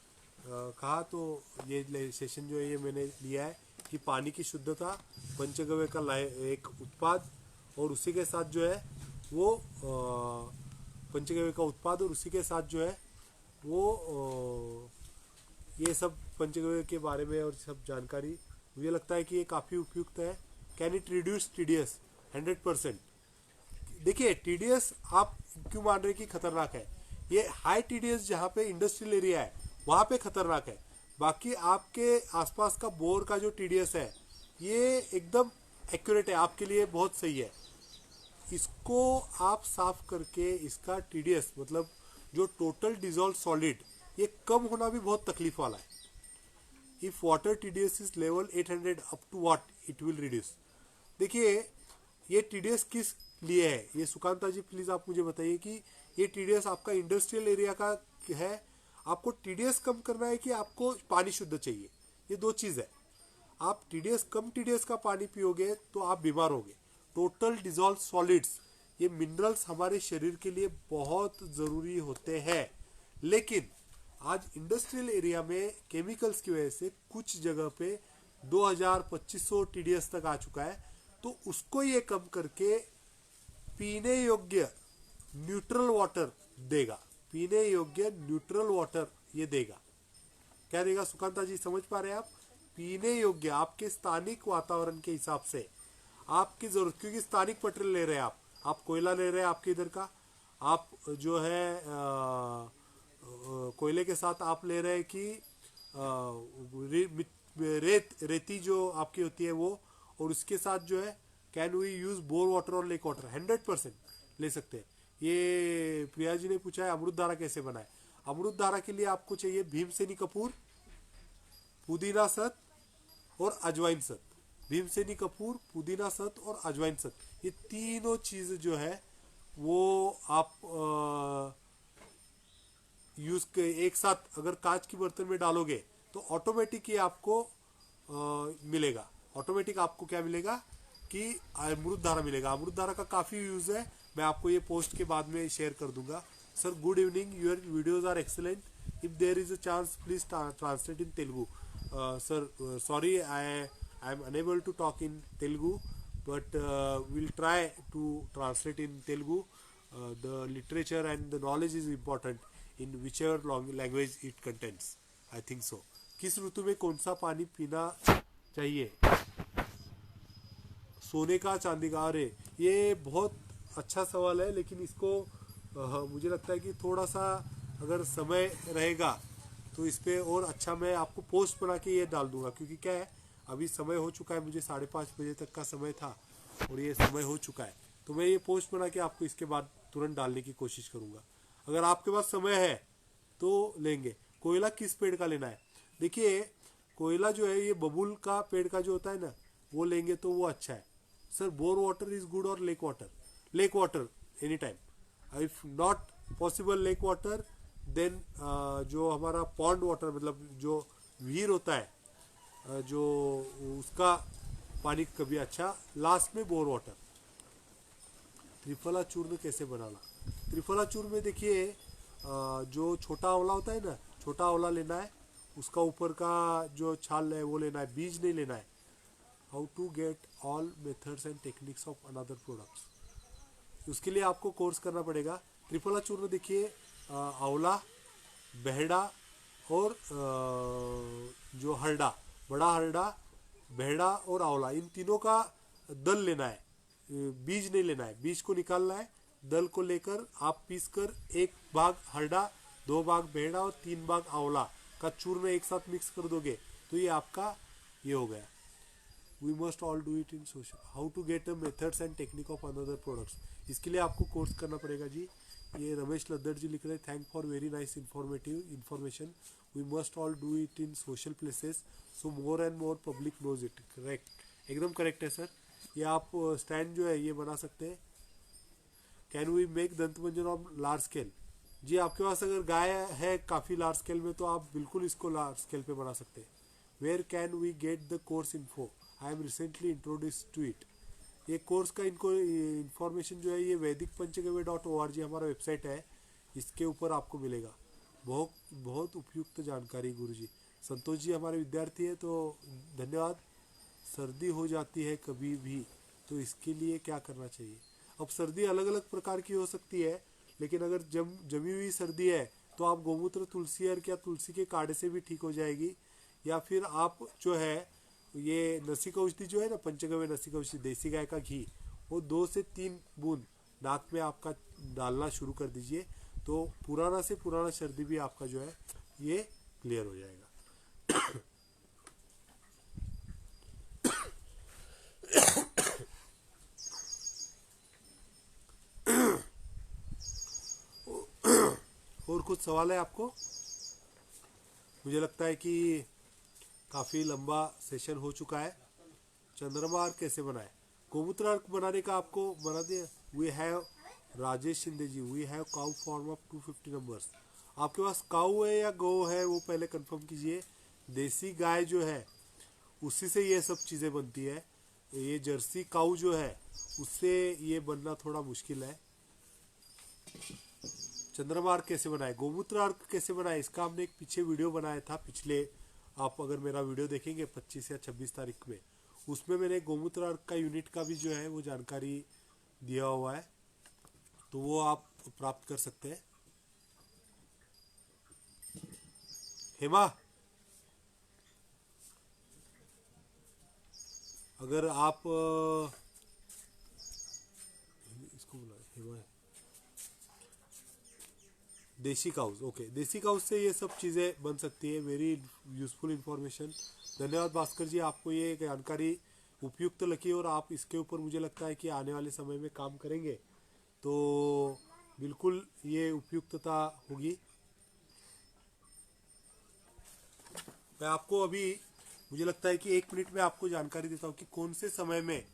कहा। तो ये सेशन जो है ये मैंने लिया है कि पानी की शुद्धता पंचगव्य का एक उत्पाद और उसी के साथ जो है वो पंचगव्य का उत्पाद और उसी के साथ जो है वो ये सब पंचगव्य के बारे में और सब जानकारी मुझे लगता है कि ये काफ़ी उपयुक्त है। Can it reduce TDS 100%। देखिए टीडीएस आप क्यों मान रहे कि खतरनाक है, ये हाई टीडीएस जहाँ पे इंडस्ट्रियल एरिया है वहाँ पे खतरनाक है। बाकी आपके आसपास का बोर का जो टीडीएस है ये एकदम एक्यूरेट है, आपके लिए बहुत सही है। इसको आप साफ करके इसका टीडीएस मतलब जो टोटल डिजॉल्व सॉलिड ये कम होना भी बहुत तकलीफ वाला है। If water TDS is level 800 up to what it will reduce. देखिए ये टीडीएस किस लिए है, ये सुकांता जी प्लीज आप मुझे बताइए कि ये टीडीएस आपका इंडस्ट्रियल एरिया का है। आपको टीडीएस कम करना है कि आपको पानी शुद्ध चाहिए, ये दो चीज है। आप कम टीडीएस का पानी पियोगे तो आप बीमार होगे। टोटल डिजॉल्व सॉलिड्स ये मिनरल्स हमारे शरीर के लिए बहुत जरूरी होते हैं, लेकिन आज इंडस्ट्रियल एरिया में केमिकल्स की वजह से कुछ जगह पे 2000-2500 टीडीएस तक आ चुका है। तो उसको ये कम करके पीने योग्य न्यूट्रल वाटर देगा, पीने योग्य न्यूट्रल वाटर ये देगा। क्या देगा सुकांता जी, समझ पा रहे हैं आप? पीने योग्य आपके स्थानिक वातावरण के हिसाब से आपकी जरूरत, क्योंकि स्थानिक मटेरियल ले रहे हैं आप कोयला ले रहे हैं आपके इधर का, आप जो है कोयले के साथ आप ले रहे हैं कि रेती जो आपकी होती है वो, और उसके साथ जो है can we use bore water और लेक वाटर 100% ले सकते हैं। ये प्रिया जी ने पूछा है अमृत धारा कैसे बनाए। अमृत धारा के लिए आपको चाहिए भीमसेनी कपूर, पुदीना सत और अजवाइन सत। भीमसेनी कपूर, पुदीना सत और अजवाइन सत, ये तीनों चीज जो है वो आप यूज एक साथ अगर कांच की बर्तन में डालोगे तो ऑटोमेटिक ये आपको मिलेगा। ऑटोमेटिक आपको क्या मिलेगा कि अमृत धारा मिलेगा। अमृत धारा का काफी यूज है, मैं आपको ये पोस्ट के बाद में शेयर कर दूंगा। Sir good evening, your videos are excellent, if there is a chance please translate in Telugu. Sir sorry I am unable to talk in Telugu, but we'll try to translate in Telugu. The literature and the knowledge is important in whichever language it contains. I think so. किस ऋतु में कौन सा पानी पीना चाहिए? सोने का, चांदी का? अरे ये बहुत अच्छा सवाल है, लेकिन इसको मुझे लगता है कि थोड़ा सा अगर समय रहेगा तो इस पर और अच्छा मैं आपको पोस्ट बना के ये डाल दूंगा, क्योंकि क्या है अभी समय हो चुका है, मुझे 5:30 बजे तक का समय था और ये समय हो चुका है, तो मैं ये पोस्ट बना के आपको इसके बाद तुरंत डालने की कोशिश करूंगा। अगर आपके पास समय है तो लेंगे। कोयला किस पेड़ का लेना है? देखिए कोयला जो है ये बबूल का पेड़ का जो होता है ना, वो लेंगे तो वो अच्छा है sir. Bore water is good और lake water? Lake water any time. If not possible lake water then जो हमारा पॉन्ड वाटर मतलब जो व्हीर होता है जो उसका पानी कभी अच्छा। लास्ट में बोर वाटर। त्रिफला चूर्ण कैसे बनाना? त्रिफला चूर्ण में देखिए जो छोटा आंवला होता है ना, छोटा आंवला लेना है, उसका ऊपर का जो छाल है वो लेना है, बीज नहीं लेना है। How to get all methods and techniques of another products, उसके लिए आपको कोर्स करना पड़ेगा। त्रिफला चूर्ण देखिए आंवला, बेहड़ा और जो हरडा, बड़ा हरडा, बेहड़ा और आंवला, इन तीनों का दल लेना है, बीज नहीं लेना है। बीज को निकालना है, दल को लेकर आप पीस कर 1 भाग हरडा, 2 भाग बेहड़ा और 3 भाग आंवला का चूर्ण एक साथ मिक्स कर दोगे तो ये आपका ये हो गया। We must all do it in social. How to get the methods and technique of another products, इसके लिए आपको कोर्स करना पड़ेगा जी। ये रमेश लद्दड़ जी लिख रहे हैं, thank for very nice informative information. We must all do it in social places so more and more public knows it. Correct, एकदम करेक्ट है सर। ये आप स्टैंड जो है ये बना सकते हैं। कैन वी मेक दंत मंजन ऑफ लार्ज स्केल? जी आपके पास अगर गाय है काफ़ी लार्ज स्केल में तो आप बिल्कुल इसको लार्ज स्केल पे बना सकते हैं। Where can we get the course info? I am recently introduce to it. ये कोर्स का इनको इन्फॉर्मेशन जो है ये वैदिक पंचगव्य.org हमारा वेबसाइट है, इसके ऊपर आपको मिलेगा। बहुत बहुत उपयुक्त जानकारी गुरुजी। संतोष जी हमारे विद्यार्थी है तो धन्यवाद। सर्दी हो जाती है कभी भी तो इसके लिए क्या करना चाहिए? अब सर्दी अलग अलग प्रकार की हो सकती है, लेकिन अगर जमी हुई सर्दी है तो आप गोमूत्र तुलसी अर्क या तुलसी के काढ़े से भी ठीक हो जाएगी। या फिर आप जो है ये नसिक औषधि जो है ना, पंचगव्य नसिक औषधि, देसी गाय का घी, वो 2 से 3 बूंद नाक में आपका डालना शुरू कर दीजिए तो पुराना से पुराना सर्दी भी आपका जो है ये क्लियर हो जाएगा। और कुछ सवाल है आपको? मुझे लगता है कि काफ़ी लंबा सेशन हो चुका है। चंद्रमा अर्क कैसे बनाए? गोमूत्र अर्क बनाने का आपको बना दिया। We have Rajesh Shinde ji, we have cow farm of 250 numbers. आपके पास काउ है या गौ है वो पहले कंफर्म कीजिए। देसी गाय जो है उसी से ये सब चीज़ें बनती है। ये जर्सी काउ जो है उससे ये बनना थोड़ा मुश्किल है। चंद्रमा अर्क कैसे बनाए? गोमूत्र अर्क कैसे बनाए इसका हमने एक पीछे वीडियो बनाया था पिछले, आप अगर मेरा वीडियो देखेंगे 25 या 26 तारीख में, उसमें मैंने गोमूत्र अर्क का यूनिट का भी जो है वो जानकारी दिया हुआ है, तो वो आप प्राप्त कर सकते हैं। हेमा, अगर आप इसको बुला हेमा, देसी काउस, ओके, देसी काउस से ये सब चीज़ें बन सकती है। वेरी यूजफुल इंफॉर्मेशन, धन्यवाद भास्कर जी, आपको ये जानकारी उपयुक्त लगी और आप इसके ऊपर मुझे लगता है कि आने वाले समय में काम करेंगे तो बिल्कुल ये उपयुक्तता होगी। मैं आपको अभी मुझे लगता है कि 1 मिनट में आपको जानकारी देता हूँ कि कौन से समय में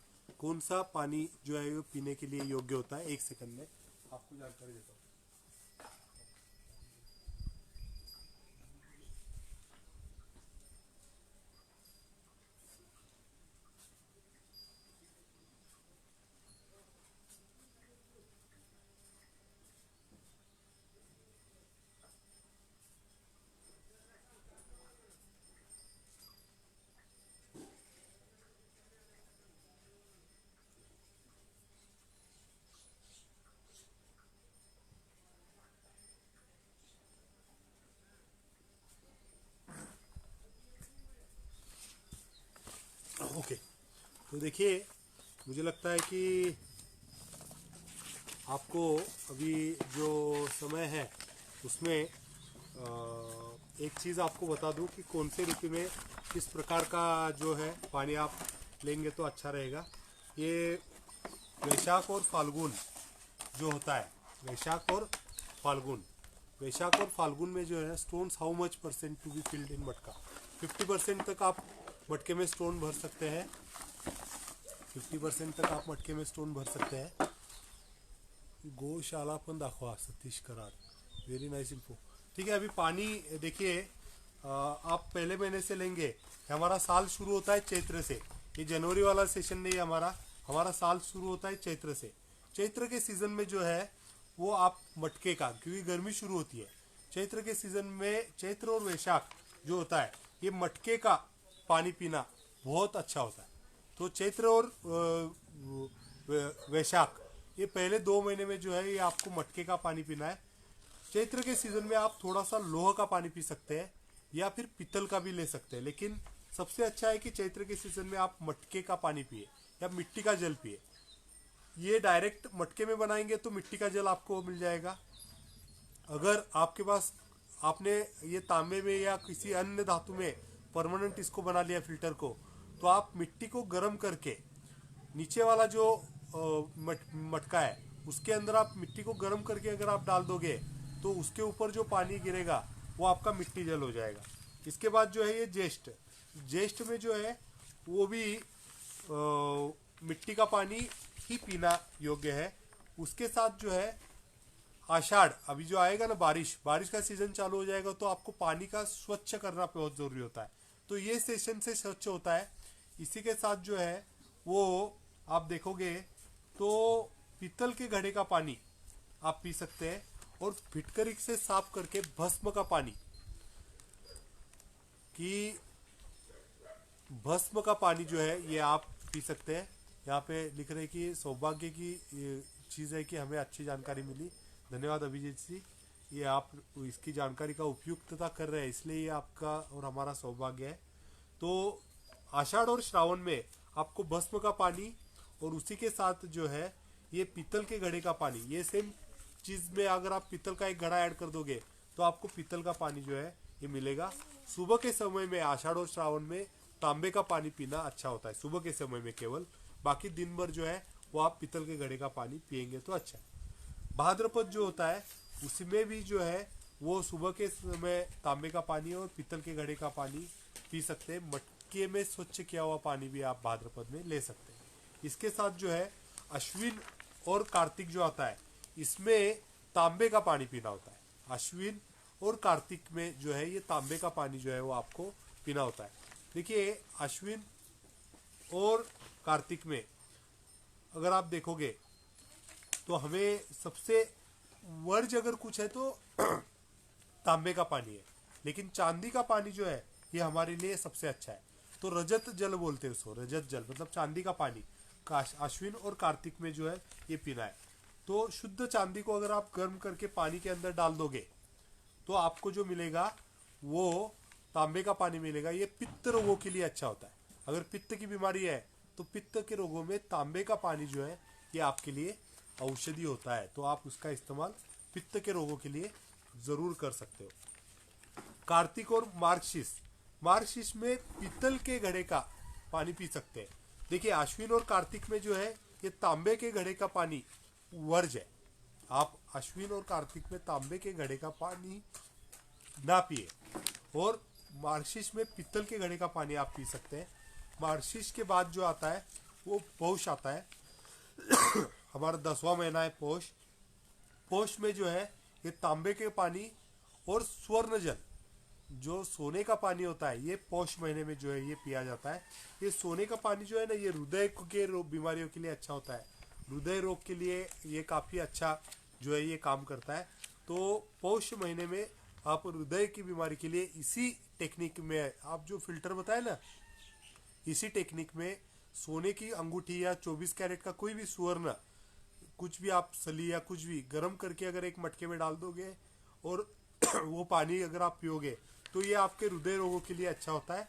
कौन सा पानी जो है वो पीने के लिए योग्य होता है। 1 सेकंड में आपको जानकारी देता हूँ। ओके, तो देखिए मुझे लगता है कि आपको अभी जो समय है उसमें एक चीज़ आपको बता दूं कि कौन से ऋतु में किस प्रकार का जो है पानी आप लेंगे तो अच्छा रहेगा। ये वैशाख और फाल्गुन जो होता है, वैशाख और फाल्गुन में जो है stones how much % to be filled in मटका, 50% तक आप मटके में स्टोन भर सकते हैं। 50% तक आप मटके में स्टोन भर सकते हैं। गौशाला पण दाखवा Satish Karad, very nice info. ठीक है, अभी पानी देखिए, आप पहले महीने से लेंगे। हमारा साल शुरू होता है चैत्र से। ये जनवरी वाला सेशन नहीं है हमारा साल शुरू होता है चैत्र से। चैत्र के सीजन में जो है वो आप मटके का, क्योंकि गर्मी शुरू होती है चैत्र के सीजन में, चैत्र और वैशाख जो होता है ये मटके का पानी पीना बहुत अच्छा होता है। तो चैत्र और वैशाख ये पहले 2 महीने में जो है ये आपको मटके का पानी पीना है। चैत्र के सीजन में आप थोड़ा सा लोह का पानी पी सकते हैं या फिर पीतल का भी ले सकते हैं, लेकिन सबसे अच्छा है कि चैत्र के सीजन में आप मटके का पानी पिए या मिट्टी का जल पिए। ये डायरेक्ट मटके में बनाएंगे तो मिट्टी का जल आपको मिल जाएगा। अगर आपके पास, आपने ये तांबे में या किसी अन्य धातु में परमानेंट इसको बना लिया फिल्टर को, तो आप मिट्टी को गर्म करके नीचे वाला जो मटका है उसके अंदर आप मिट्टी को गर्म करके अगर आप डाल दोगे तो उसके ऊपर जो पानी गिरेगा वो आपका मिट्टी जल हो जाएगा। इसके बाद जो है ये ज्येष्ठ में जो है वो भी मिट्टी का पानी ही पीना योग्य है। उसके साथ जो है आषाढ़, अभी जो आएगा ना बारिश का सीजन चालू हो जाएगा, तो आपको पानी का स्वच्छ करना बहुत जरूरी होता है। तो ये सेशन से स्वच्छ होता है। इसी के साथ जो है वो आप देखोगे तो पीतल के घड़े का पानी आप पी सकते हैं, और फिटकरी से साफ करके भस्म का पानी, कि भस्म का पानी जो है ये आप पी सकते हैं। यहाँ पे लिख रहे कि सौभाग्य की चीज़ है कि हमें अच्छी जानकारी मिली। धन्यवाद अभिजीत जी, ये आप इसकी जानकारी का उपयुक्तता कर रहे हैं, इसलिए ये आपका और हमारा सौभाग्य है। तो आषाढ़ और श्रावण में आपको भस्म का पानी और उसी के साथ जो है ये पीतल के घड़े का पानी, ये सेम चीज में अगर आप पीतल का एक घड़ा ऐड कर दोगे तो आपको पीतल का पानी जो है ये मिलेगा। सुबह के समय में आषाढ़ और श्रावण में तांबे का पानी पीना अच्छा होता है, सुबह के समय में केवल। बाकी दिन भर जो है वो आप पीतल के घड़े का पानी पिएंगे तो अच्छा है। भाद्रपद जो होता है उसमें भी जो है वो सुबह के समय तांबे का पानी और पीतल के घड़े का पानी पी सकते हैं। मटके में स्वच्छ किया हुआ पानी भी आप भाद्रपद में ले सकते हैं। इसके साथ जो है अश्विन और कार्तिक जो आता है इसमें तांबे का पानी पीना होता है। अश्विन और कार्तिक में जो है ये तांबे का पानी जो है वो आपको पीना होता है। देखिए अश्विन और कार्तिक में अगर आप देखोगे तो हमें सबसे वर्ज अगर कुछ है तो तांबे का पानी है, लेकिन चांदी का पानी जो है ये हमारे लिए सबसे अच्छा है। तो रजत जल बोलते हैं उसको, रजत जल मतलब चांदी का पानी अश्विन और कार्तिक में जो है ये पीना है। तो शुद्ध चांदी को अगर आप गर्म करके पानी के अंदर डाल दोगे तो आपको जो मिलेगा वो तांबे का पानी मिलेगा। ये पित्त रोगों के लिए अच्छा होता है। अगर पित्त की बीमारी है तो पित्त के रोगों में तांबे का पानी जो है ये आपके लिए औषधि होता है, तो आप उसका इस्तेमाल पित्त के रोगों के लिए जरूर कर सकते हो। कार्तिक और मार्गशीर्ष में पीतल के घड़े का पानी पी सकते हैं। देखिए अश्विन और कार्तिक में जो है ये तांबे के घड़े का पानी वर्ज है। आप अश्विन और कार्तिक में तांबे के घड़े का पानी ना पिए, और मार्गशीर्ष में पीतल के घड़े का पानी आप पी सकते हैं। मार्गशीर्ष के बाद जो आता है वो पौष आता है। हमारा 10वां महीना है पौष। पौष में जो है ये तांबे के पानी और स्वर्ण जल जो सोने का पानी होता है ये पौष महीने में जो है ये पिया जाता है। ये सोने का पानी जो है ना ये हृदय के बीमारियों के लिए अच्छा होता है। हृदय रोग के लिए ये काफ़ी अच्छा जो है ये काम करता है। तो पौष महीने में आप हृदय की बीमारी के लिए इसी टेक्निक में, आप जो फिल्टर बताए ना, इसी टेक्निक में सोने की अंगूठी या 24 कैरेट का कोई भी सुवर्ण कुछ भी आप सली या कुछ भी गर्म करके अगर एक मटके में डाल दोगे और वो पानी अगर आप पियोगे तो ये आपके हृदय रोगों के लिए अच्छा होता है।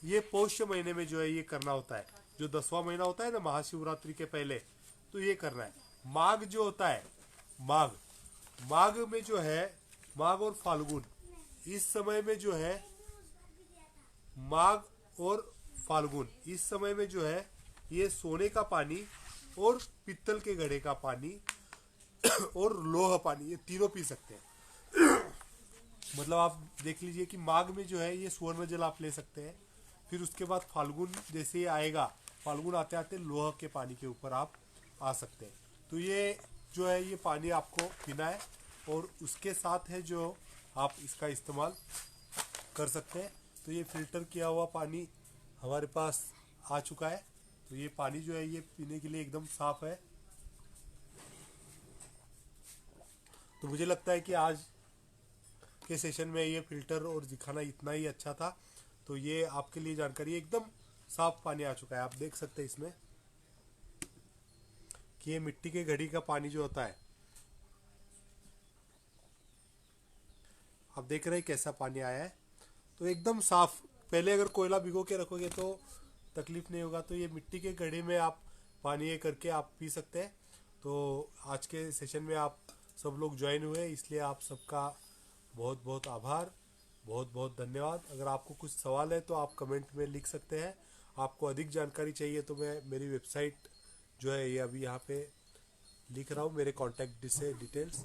ये पौष महीने में जो है ये करना होता है। जो 10वां महीना होता है ना महाशिवरात्रि के पहले, तो ये करना है। माघ जो होता है, माघ में जो है, माघ और फाल्गुन, इस समय में जो है माघ और फाल्गुन इस समय में जो है ये सोने का पानी और पित्तल के घड़े का पानी और लोह पानी ये तीनों पी सकते हैं। मतलब आप देख लीजिए कि माघ में जो है ये स्वर्ण जल आप ले सकते हैं। फिर उसके बाद फाल्गुन जैसे ही आएगा, फाल्गुन आते आते लोह के पानी के ऊपर आप आ सकते हैं। तो ये जो है ये पानी आपको पीना है, और उसके साथ है जो आप इसका इस्तेमाल कर सकते हैं। तो ये फिल्टर किया हुआ पानी हमारे पास आ चुका है। तो ये पानी जो है ये पीने के लिए एकदम साफ है। तो मुझे लगता है कि आज के सेशन में ये फिल्टर और दिखाना इतना ही अच्छा था। तो ये आपके लिए जानकारी, एकदम साफ पानी आ चुका है। आप देख सकते हैं इसमें कि ये मिट्टी के घड़ी का पानी जो होता है, आप देख रहे हैं कैसा पानी आया है। तो एकदम साफ। पहले अगर कोयला भिगो के रखोगे तो तकलीफ नहीं होगा। तो ये मिट्टी के घड़े में आप पानी ये करके आप पी सकते हैं। तो आज के सेशन में आप सब लोग ज्वाइन हुए, इसलिए आप सबका बहुत बहुत आभार, बहुत बहुत धन्यवाद। अगर आपको कुछ सवाल है तो आप कमेंट में लिख सकते हैं। आपको अधिक जानकारी चाहिए तो मैं मेरी वेबसाइट जो है ये अभी यहाँ पे लिख रहा हूँ, मेरे कॉन्टैक्ट से डिटेल्स।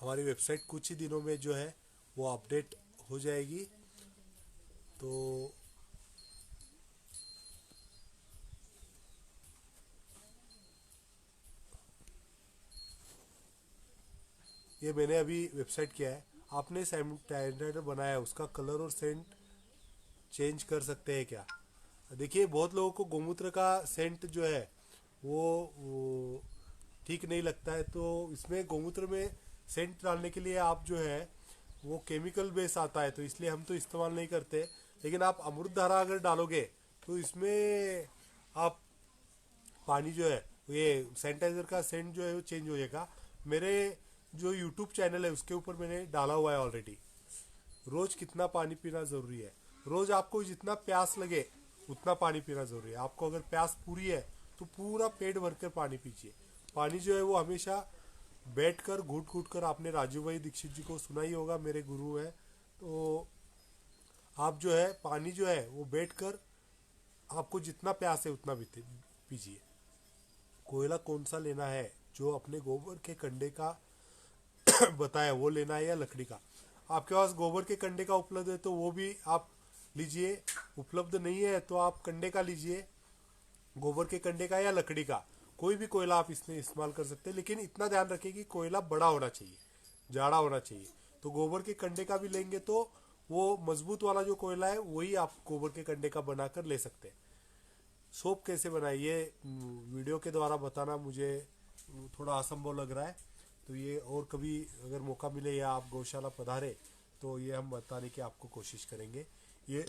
हमारी वेबसाइट कुछ ही दिनों में जो है वो अपडेट हो जाएगी। तो ये मैंने अभी वेबसाइट किया है। आपने सैनिटाइजर बनाया है, उसका कलर और सेंट चेंज कर सकते हैं क्या? देखिए, बहुत लोगों को गोमूत्र का सेंट जो है वो ठीक नहीं लगता है। तो इसमें गोमूत्र में सेंट डालने के लिए आप जो है वो केमिकल बेस आता है, तो इसलिए हम तो इस्तेमाल नहीं करते। लेकिन आप अमृत धारा अगर डालोगे तो इसमें आप पानी जो है ये सैनिटाइजर का सेंट जो है वो चेंज हो जाएगा। मेरे जो यूट्यूब चैनल है उसके ऊपर मैंने डाला हुआ है ऑलरेडी। रोज कितना पानी पीना जरूरी है। रोज आपको जितना प्यास लगे उतना पानी पीना जरूरी है। आपको अगर प्यास पूरी है तो पूरा पेट भरकर पानी पीजिए। पानी जो है वो हमेशा बैठकर घूट घूट कर, आपने राजू भाई दीक्षित जी को सुना ही होगा, मेरे गुरु है। तो आप जो है पानी जो है वो बैठकर आपको जितना प्यास है उतना पीजिए। कोयला कौन सा लेना है? जो अपने गोबर के कंडे का बताया वो लेना है या लकड़ी का? आपके पास गोबर के कंडे का उपलब्ध है तो वो भी आप लीजिए। उपलब्ध नहीं है तो आप कंडे का लीजिए, गोबर के कंडे का या लकड़ी का। कोई भी कोयला आप इसमें इस्तेमाल कर सकते हैं, लेकिन इतना ध्यान रखिए कि कोयला बड़ा होना चाहिए, जाड़ा होना चाहिए। तो गोबर के कंडे का भी लेंगे तो वो मजबूत वाला जो कोयला है वही आप गोबर के कंडे का बनाकर ले सकते हैं। सोप कैसे बनाए ये वीडियो के द्वारा बताना मुझे थोड़ा असंभव लग रहा है। तो ये और कभी अगर मौका मिले या आप गौशाला पधारे तो ये हम बताने की आपको कोशिश करेंगे। ये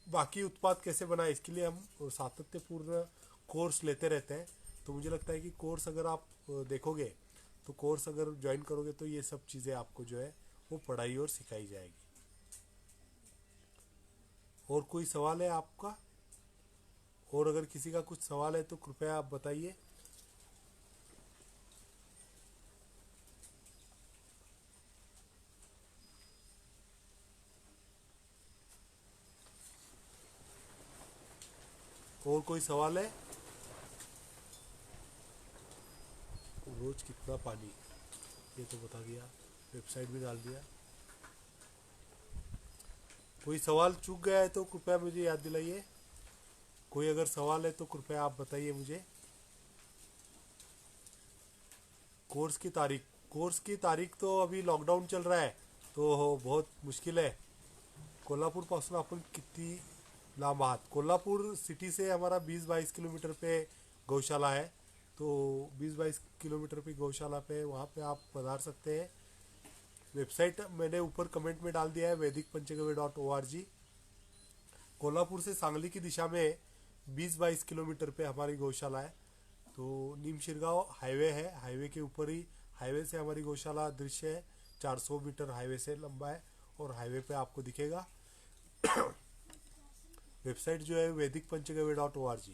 बाकी उत्पाद कैसे बनाए इसके लिए हम सातत्यपूर्ण कोर्स लेते रहते हैं। तो मुझे लगता है कि कोर्स अगर आप देखोगे, तो कोर्स अगर ज्वाइन करोगे तो ये सब चीज़ें आपको जो है वो पढ़ाई और सिखाई जाएगी। और कोई सवाल है आपका? और अगर किसी का कुछ सवाल है तो कृपया आप बताइए। और कोई सवाल है? रोज कितना पानी, ये तो बता दिया, वेबसाइट भी डाल दिया। कोई सवाल चूक गया है तो कृपया मुझे याद दिलाइए। कोई अगर सवाल है तो कृपया आप बताइए मुझे। कोर्स की तारीख तो अभी लॉकडाऊन चल रहा है तो बहुत मुश्किल है। कोल्हापूरपासून आपण किती लांब आहात? कोल्हापुर सिटी से हमारा 20-22 किलोमीटर पे गौशाला है। तो 20-22 किलोमीटर पे गौशाला पे, वहाँ पे आप पधार सकते हैं। वेबसाइट मैंने ऊपर कमेंट में डाल दिया है, वैदिकपंचगव्य.org। कोल्हापुर से सांगली की दिशा में 20-22 किलोमीटर पे हमारी गौशाला है। तो नीम शिरगांव हाईवे है, हाईवे के ऊपर ही, हाईवे से हमारी गौशाला दृश्य है। 400 मीटर हाईवे से लंबा है और हाईवे पे आपको दिखेगा। वेबसाइट जो है वैदिकपंचगव्य.org।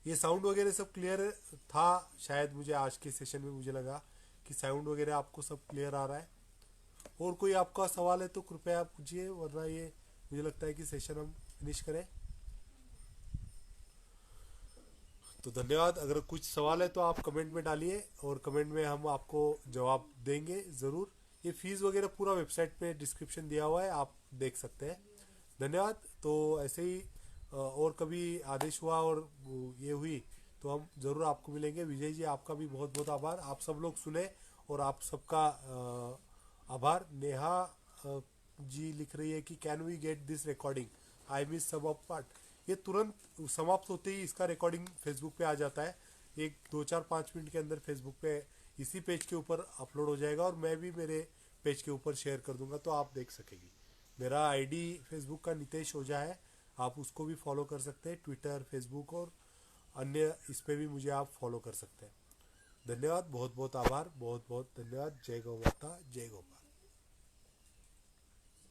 ये साउंड वगैरह सब क्लियर था शायद, मुझे आज के सेशन में मुझे लगा कि साउंड वगैरह आपको सब क्लियर आ रहा है। और कोई आपका सवाल है तो कृपया आप पूछिए, वरना ये मुझे लगता है कि सेशन हम फिनिश करें। तो धन्यवाद। अगर कुछ सवाल है तो आप कमेंट में डालिए और कमेंट में हम आपको जवाब देंगे ज़रूर। ये फीस वगैरह पूरा वेबसाइट पे डिस्क्रिप्शन दिया हुआ है, आप देख सकते हैं। धन्यवाद। तो ऐसे ही और कभी आदेश हुआ और ये हुई तो हम ज़रूर आपको मिलेंगे। विजय जी, आपका भी बहुत बहुत आभार, आप सब लोग सुने और आप सबका आभार। नेहा जी लिख रही है कि can we get this recording, I miss some of part. ये तुरंत समाप्त होते ही इसका रिकॉर्डिंग फेसबुक पे आ जाता है, एक 2 4 5 मिनट के अंदर फेसबुक पे इसी पेज के ऊपर अपलोड हो जाएगा और मैं भी मेरे पेज के ऊपर शेयर कर दूंगा, तो आप देख सकेंगी। मेरा आईडी फेसबुक का नितेश ओझा है, आप उसको भी फॉलो कर सकते हैं, ट्विटर, फेसबुक और अन्य इस पे भी मुझे आप फॉलो कर सकते हैं। धन्यवाद, बहुत बहुत आभार, बहुत बहुत धन्यवाद। जय गौ माता, जय गौ।